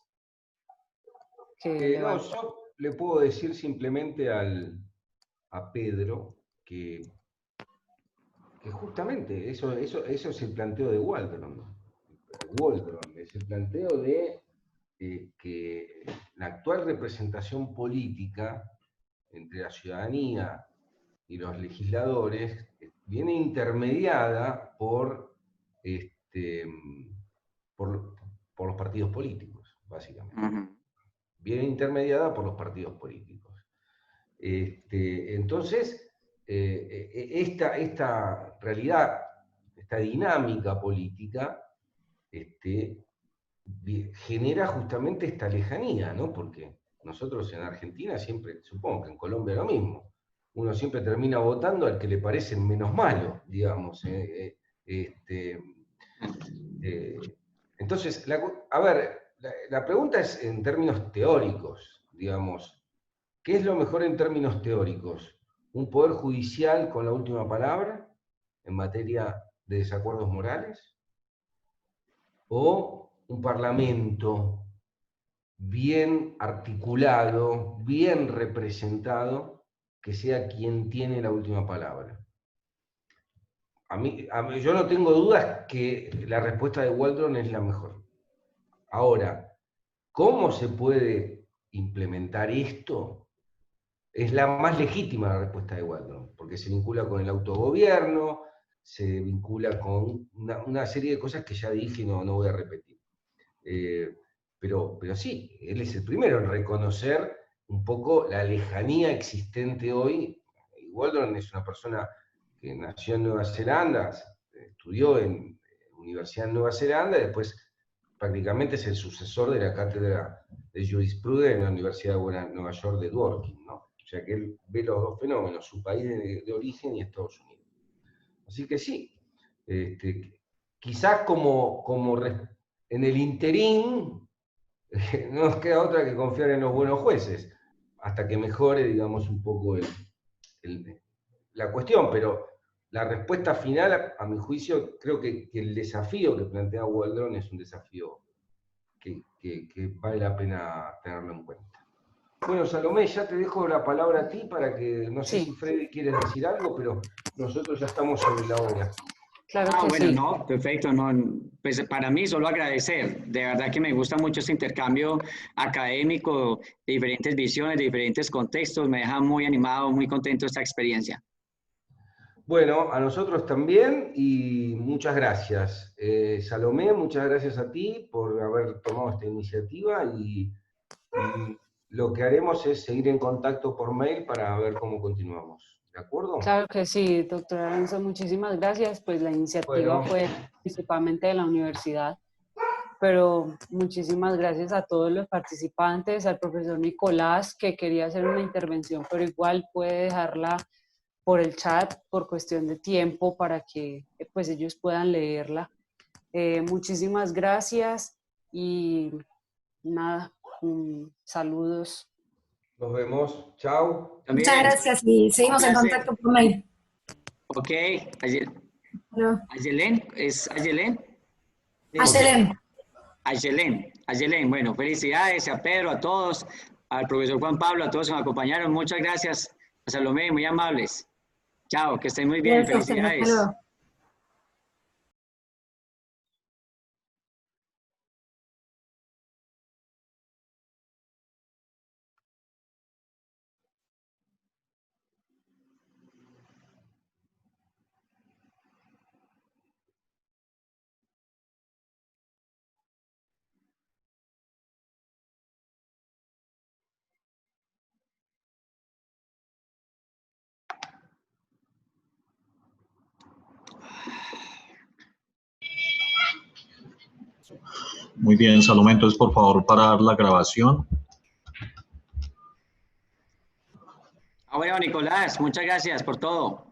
No, yo le puedo decir simplemente a Pedro que justamente eso es el planteo de Waldron. Waldron es el planteo de que la actual representación política entre la ciudadanía y los legisladores viene intermediada por los partidos políticos, básicamente. Viene intermediada por los partidos políticos. Entonces, esta realidad, esta dinámica política, genera justamente esta lejanía, ¿no? Porque nosotros en Argentina siempre, supongo que en Colombia lo mismo, uno siempre termina votando al que le parece el menos malo, digamos. Entonces, a ver, la pregunta es en términos teóricos, digamos, ¿qué es lo mejor en términos teóricos? ¿Un poder judicial con la última palabra en materia de desacuerdos morales? ¿O un parlamento bien articulado, bien representado, que sea quien tiene la última palabra? Yo no tengo dudas que la respuesta de Waldron es la mejor. Ahora, ¿cómo se puede implementar esto? Es la más legítima la respuesta de Waldron, porque se vincula con el autogobierno, se vincula con una serie de cosas que ya dije y no voy a repetir. Pero sí, él es el primero en reconocer un poco la lejanía existente hoy. Waldron es una persona que nació en Nueva Zelanda, estudió en Universidad de Nueva Zelanda, y después prácticamente es el sucesor de la cátedra de jurisprudencia en la Universidad de Nueva York de Dworkin, ¿no? O sea que él ve los dos fenómenos, su país de origen y Estados Unidos. Así que sí, quizás en el interín no nos queda otra que confiar en los buenos jueces, hasta que mejore, digamos, un poco la cuestión, pero la respuesta final, a mi juicio, creo que el desafío que plantea Waldron es un desafío que vale la pena tenerlo en cuenta. Bueno, Salomé, ya te dejo la palabra a ti para que, no sé si Freddy quiere decir algo, pero nosotros ya estamos sobre la hora. Claro que bueno, sí. no, perfecto. No, pues para mí solo agradecer. De verdad que me gusta mucho este intercambio académico de diferentes visiones, de diferentes contextos. Me deja muy animado, muy contento esta experiencia. Bueno, a nosotros también y muchas gracias. Salomé, muchas gracias a ti por haber tomado esta iniciativa y lo que haremos es seguir en contacto por mail para ver cómo continuamos. ¿De acuerdo? Claro que sí, doctor Alonso, muchísimas gracias. Pues la iniciativa fue principalmente de la universidad, pero muchísimas gracias a todos los participantes, al profesor Nicolás, que quería hacer una intervención, pero igual puede dejarla por el chat por cuestión de tiempo para que pues ellos puedan leerla. Muchísimas gracias y nada, saludos. Nos vemos. Chao. También. Muchas gracias y seguimos en contacto por mail. Ok. No. ¿Ayelen? ¿Es Ayelen? Ayelen. Ayelen. Bueno, felicidades a Pedro, a todos, al profesor Juan Pablo, a todos que me acompañaron. Muchas gracias. A Salomé, muy amables. Chao, que estén muy bien. Felicidades. Muy bien, Salomé, entonces por favor parar la grabación. Bueno, Nicolás, muchas gracias por todo.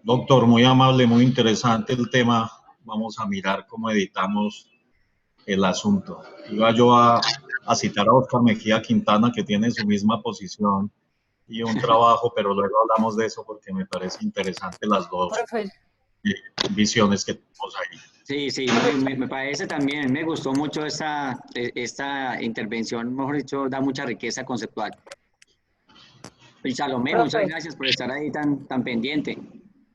Doctor, muy amable, muy interesante el tema. Vamos a mirar cómo editamos el asunto. Iba yo a citar a Oscar Mejía Quintana, que tiene su misma posición y un trabajo, pero luego hablamos de eso porque me parece interesante las dos visiones que tenemos ahí. Sí, me parece también, me gustó mucho esta intervención, mejor dicho, da mucha riqueza conceptual. Y Salomé, muchas gracias por estar ahí tan pendiente.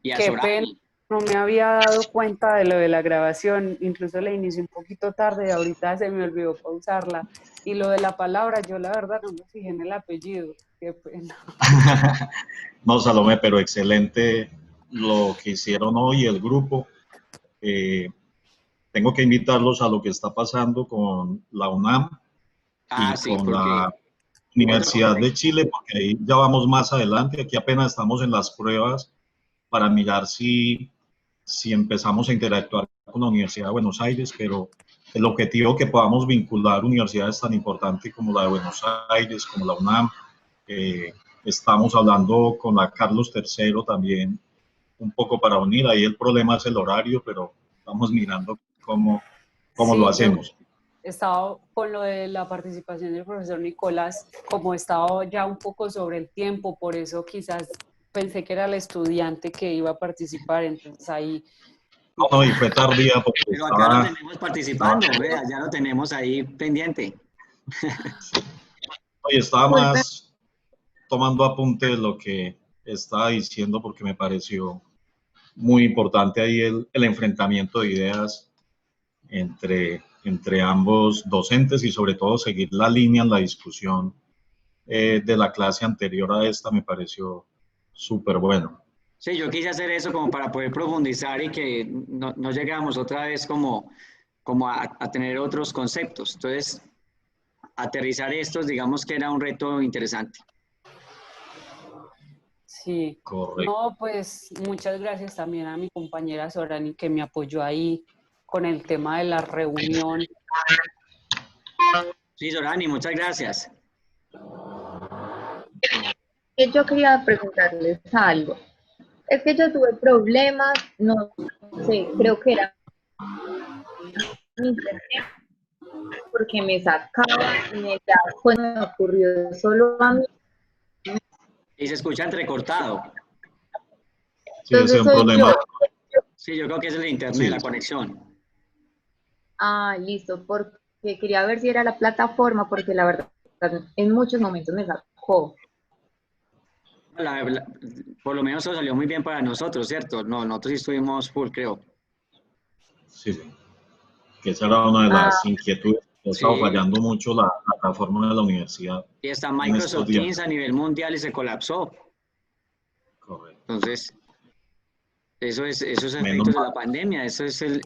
Y a Qué Soraya. pena, no me había dado cuenta de lo de la grabación, incluso la inicié un poquito tarde, ahorita se me olvidó pausarla. Y lo de la palabra, yo la verdad no me fijé en el apellido, qué pena. No, Salomé, pero excelente lo que hicieron hoy el grupo. Tengo que invitarlos a lo que está pasando con la UNAM y con la Universidad de Chile, porque ahí ya vamos más adelante. Aquí apenas estamos en las pruebas para mirar si si empezamos a interactuar con la Universidad de Buenos Aires, pero el objetivo que podamos vincular universidades tan importantes como la de Buenos Aires, como la UNAM, estamos hablando con la Carlos III también, un poco para unir. Ahí el problema es el horario, pero estamos mirando cómo Sí, lo hacemos. he estado con lo de la participación del profesor Nicolás, como he estado ya un poco sobre el tiempo, por eso quizás pensé que era el estudiante que iba a participar, entonces ahí... No, y fue tardía porque Pero acá lo tenemos participando, vea, ya lo tenemos ahí pendiente. Oye, estaba más tomando apunte de lo que estaba diciendo porque me pareció muy importante ahí el enfrentamiento de ideas entre ambos docentes y sobre todo seguir la línea en la discusión de la clase anterior a esta me pareció súper bueno. Sí, yo quise hacer eso como para poder profundizar y que no llegáramos otra vez como a tener otros conceptos. Entonces, aterrizar estos, digamos que era un reto interesante. Sí. Correcto. No, pues muchas gracias también a mi compañera Sorani que me apoyó ahí con el tema de la reunión. Sí, Sorani, muchas gracias. Yo quería preguntarles algo. Es que yo tuve problemas, no sé, creo que era mi internet, porque me sacaba y me ocurrió solo a mí. Y se escucha entrecortado. Sí, ese es un problema. Sí, yo creo que es el internet, Sí. la conexión. Ah, listo, porque quería ver si era la plataforma, porque la verdad en muchos momentos me sacó. Por lo menos eso salió muy bien para nosotros, ¿cierto? No, nosotros sí estuvimos full, creo. Sí, sí. Que esa era una de las inquietudes. Ha estado Sí. fallando mucho la plataforma de la universidad. Y está en estos Microsoft días. Teams a nivel mundial y se colapsó. Correcto. Entonces, esos Menos efectos de mal. la pandemia, eso es el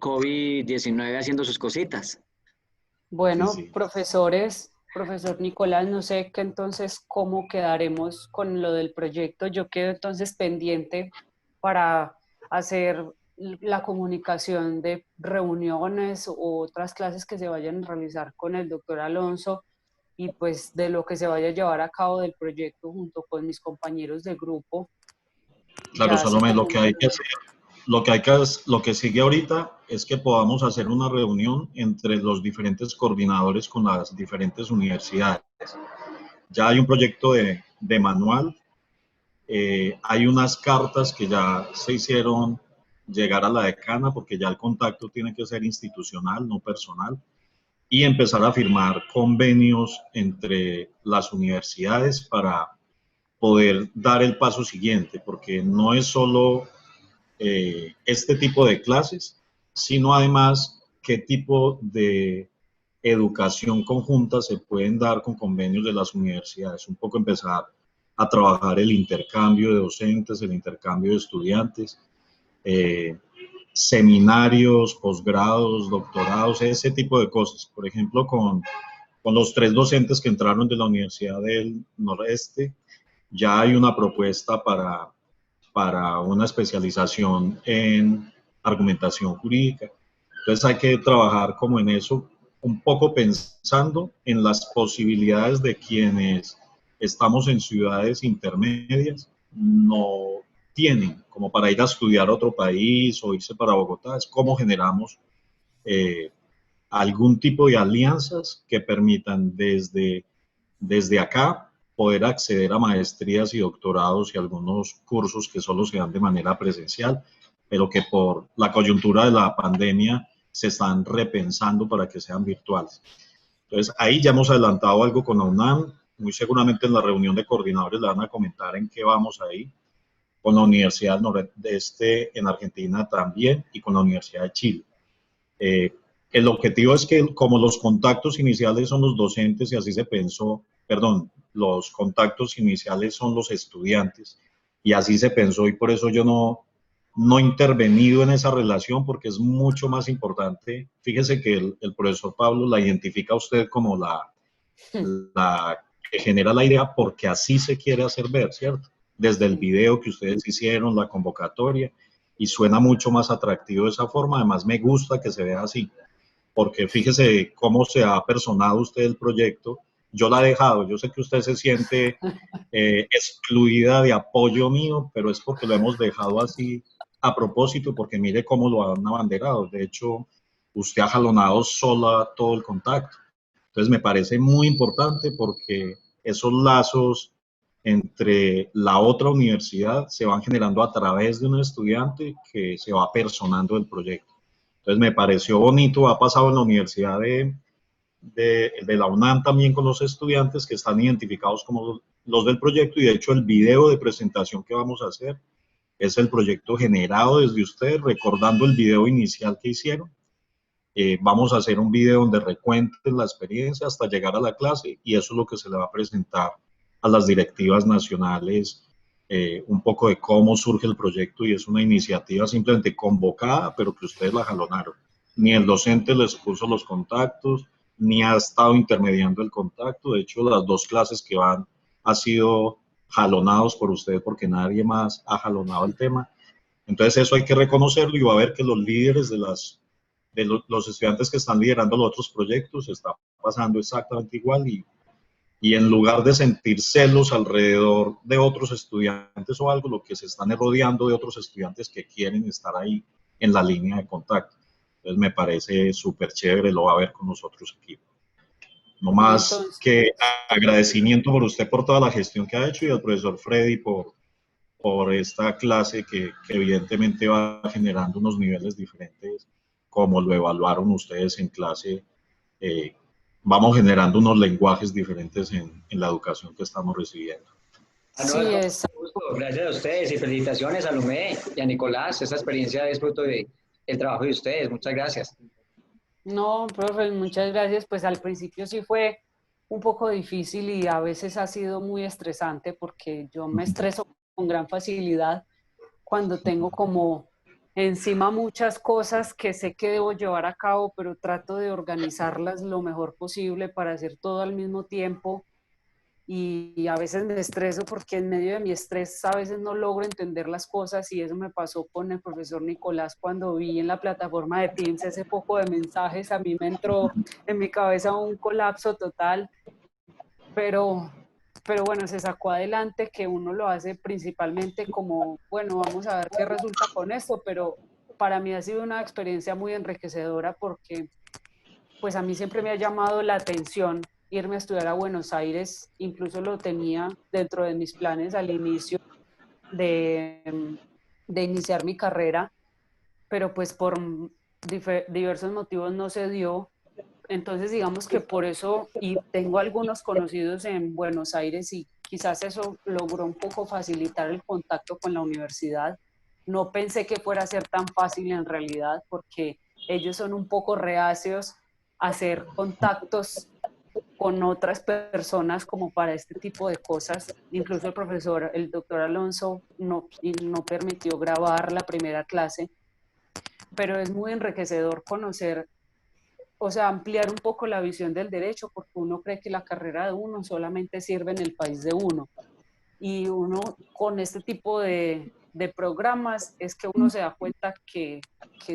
COVID-19 haciendo sus cositas. Bueno, Sí, sí. profesor Nicolás, no sé qué entonces cómo quedaremos con lo del proyecto. Yo quedo entonces pendiente para hacer la comunicación de reuniones o otras clases que se vayan a realizar con el doctor Alonso y pues de lo que se vaya a llevar a cabo del proyecto junto con mis compañeros de grupo. Claro, Ya se Salomé, lo que hay que comunicarán. hacer, lo que sigue ahorita es que podamos hacer una reunión entre los diferentes coordinadores con las diferentes universidades. Ya hay un proyecto de manual, hay unas cartas que ya se hicieron llegar a la decana porque ya el contacto tiene que ser institucional, no personal, y empezar a firmar convenios entre las universidades para poder dar el paso siguiente, porque no es solo este tipo de clases, sino además qué tipo de educación conjunta se pueden dar con convenios de las universidades. Un poco empezar a trabajar el intercambio de docentes, el intercambio de estudiantes, seminarios, posgrados, doctorados, ese tipo de cosas. Por ejemplo, con los 3 docentes que entraron de la Universidad del Noreste, ya hay una propuesta para una especialización en argumentación jurídica. Entonces hay que trabajar como en eso, un poco pensando en las posibilidades de quienes estamos en ciudades intermedias, no tienen como para ir a estudiar a otro país o irse para Bogotá, es cómo generamos algún tipo de alianzas que permitan desde acá poder acceder a maestrías y doctorados y algunos cursos que solo se dan de manera presencial, pero que por la coyuntura de la pandemia se están repensando para que sean virtuales. Entonces, ahí ya hemos adelantado algo con la UNAM, muy seguramente en la reunión de coordinadores le van a comentar en qué vamos ahí, con la Universidad del Nordeste en Argentina también y con la Universidad de Chile. El objetivo es que como los contactos iniciales son los docentes y así se pensó, perdón, los contactos iniciales son los estudiantes y así se pensó y por eso yo no he intervenido en esa relación porque es mucho más importante. Fíjese que el profesor Pablo la identifica a usted como la que genera la idea porque así se quiere hacer ver, ¿cierto? Desde el video que ustedes hicieron, la convocatoria, y suena mucho más atractivo de esa forma. Además, me gusta que se vea así, porque fíjese cómo se ha personado usted el proyecto. Yo la he dejado, yo sé que usted se siente excluida de apoyo mío, pero es porque lo hemos dejado así a propósito, porque mire cómo lo han abanderado. De hecho, usted ha jalonado sola todo el contacto. Entonces me parece muy importante porque esos lazos entre la otra universidad se van generando a través de un estudiante que se va personando el proyecto. Entonces me pareció bonito, ha pasado en la universidad de la UNAM también con los estudiantes que están identificados como los del proyecto, y de hecho el video de presentación que vamos a hacer es el proyecto generado desde ustedes, recordando el video inicial que hicieron. Vamos a hacer un video donde recuenten la experiencia hasta llegar a la clase, y eso es lo que se le va a presentar a las directivas nacionales, un poco de cómo surge el proyecto, y es una iniciativa simplemente convocada, pero que ustedes la jalonaron. Ni el docente les puso los contactos, ni ha estado intermediando el contacto. De hecho, las 2 clases que van ha sido jalonados por ustedes porque nadie más ha jalonado el tema. Entonces eso hay que reconocerlo, y va a ver que los líderes de los estudiantes que están liderando los otros proyectos está pasando exactamente igual, y en lugar de sentir celos alrededor de otros estudiantes o algo, lo que se están es rodeando de otros estudiantes que quieren estar ahí en la línea de contacto. Entonces me parece súper chévere, lo va a ver con nosotros aquí. No más Entonces, que agradecimiento por usted por toda la gestión que ha hecho, y al profesor Freddy por esta clase que evidentemente va generando unos niveles diferentes, como lo evaluaron ustedes en clase. Vamos generando unos lenguajes diferentes en la educación que estamos recibiendo. sí, es. Gracias a ustedes y felicitaciones a Lumé y a Nicolás. Esta experiencia es fruto del trabajo de ustedes. Muchas gracias. No, profe, muchas gracias. Pues al principio sí fue un poco difícil y a veces ha sido muy estresante porque yo me estreso con gran facilidad cuando tengo como encima muchas cosas que sé que debo llevar a cabo, pero trato de organizarlas lo mejor posible para hacer todo al mismo tiempo. Y a veces me estreso porque en medio de mi estrés a veces no logro entender las cosas, y eso me pasó con el profesor Nicolás cuando vi en la plataforma de Teams ese poco de mensajes. A mí me entró en mi cabeza un colapso total, pero bueno, se sacó adelante, que uno lo hace principalmente como, bueno, vamos a ver qué resulta con esto, pero para mí ha sido una experiencia muy enriquecedora porque pues a mí siempre me ha llamado la atención irme a estudiar a Buenos Aires. Incluso lo tenía dentro de mis planes al inicio de iniciar mi carrera, pero pues por diversos motivos no se dio. Entonces digamos que por eso, y tengo algunos conocidos en Buenos Aires, y quizás eso logró un poco facilitar el contacto con la universidad. No pensé que fuera a ser tan fácil en realidad, porque ellos son un poco reacios a hacer contactos con otras personas como para este tipo de cosas. Incluso el doctor Alonso no permitió grabar la primera clase, pero es muy enriquecedor conocer, o sea, ampliar un poco la visión del derecho, porque uno cree que la carrera de uno solamente sirve en el país de uno. Y uno con este tipo de programas es que uno se da cuenta que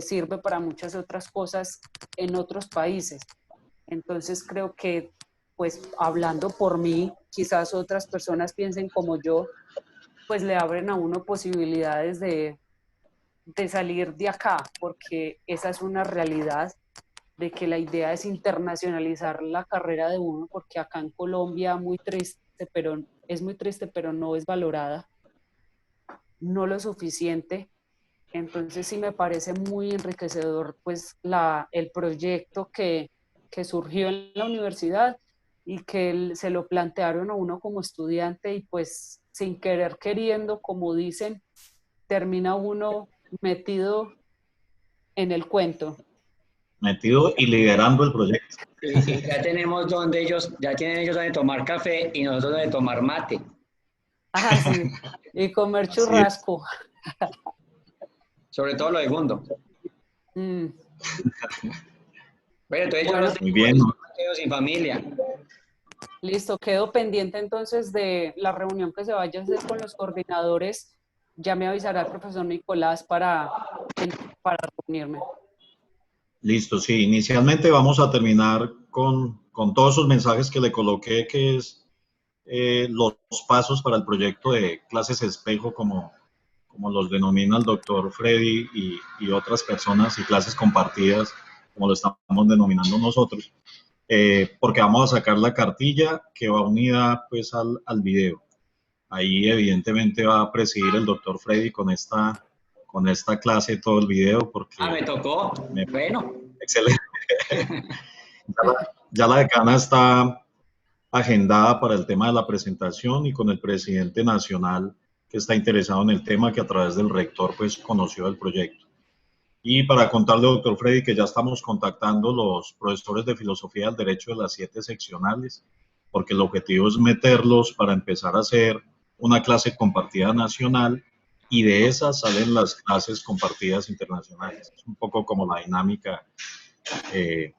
sirve para muchas otras cosas en otros países. Entonces creo que, pues hablando por mí, quizás otras personas piensen como yo, pues le abren a uno posibilidades de salir de acá, porque esa es una realidad, de que la idea es internacionalizar la carrera de uno, porque acá en Colombia es muy triste, pero no es valorada, no lo suficiente. Entonces sí me parece muy enriquecedor pues el proyecto que surgió en la universidad, y que se lo plantearon a uno como estudiante, y pues sin querer queriendo, como dicen, termina uno metido en el cuento. Metido y liderando el proyecto. Y ya tenemos ya tienen ellos donde tomar café y nosotros donde tomar mate. Ah, sí, y comer churrasco. Sobre todo lo segundo. Mm. Bueno, entonces Bueno, yo no muy bien. quedo sin familia. Listo, quedo pendiente entonces de la reunión que se vaya a hacer con los coordinadores ya me avisará el profesor Nicolás para reunirme. Listo, sí. Inicialmente vamos a terminar con todos esos mensajes que le coloqué, que es los pasos para el proyecto de clases espejo, como los denomina el doctor Freddy y otras personas, y clases compartidas, como lo estamos denominando nosotros, porque vamos a sacar la cartilla que va unida pues al video. Ahí evidentemente va a presidir el doctor Freddy con esta clase todo el video, porque... me tocó. Bueno. Excelente. Ya la decana está agendada para el tema de la presentación y con el presidente nacional que está interesado en el tema, que a través del rector pues conoció el proyecto. Y para contarle, doctor Freddy, que ya estamos contactando los profesores de Filosofía del Derecho de las 7 seccionales, porque el objetivo es meterlos para empezar a hacer una clase compartida nacional, y de esas salen las clases compartidas internacionales. Es un poco como la dinámica que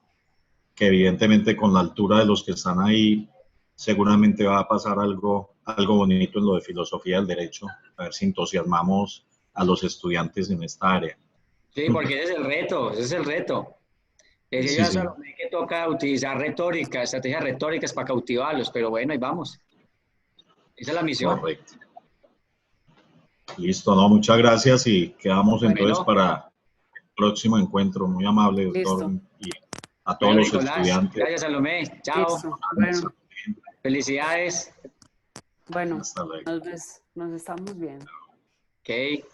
evidentemente con la altura de los que están ahí seguramente va a pasar algo bonito en lo de Filosofía del Derecho, a ver si entusiasmamos a los estudiantes en esta área. Sí, porque ese es el reto, ese es el reto. Es Sí, sí. que toca utilizar retórica, estrategias retóricas para cautivarlos, pero bueno, ahí vamos. Esa es la misión. Correcto. Listo, no, muchas gracias y quedamos Bueno, entonces para el próximo encuentro. Muy amable, doctor, Listo. y a todos los Nicolás, estudiantes. gracias, Salomé. Chao. Listo. Bueno, Felicidades. bueno, Hasta luego. nos estamos viendo. Ok.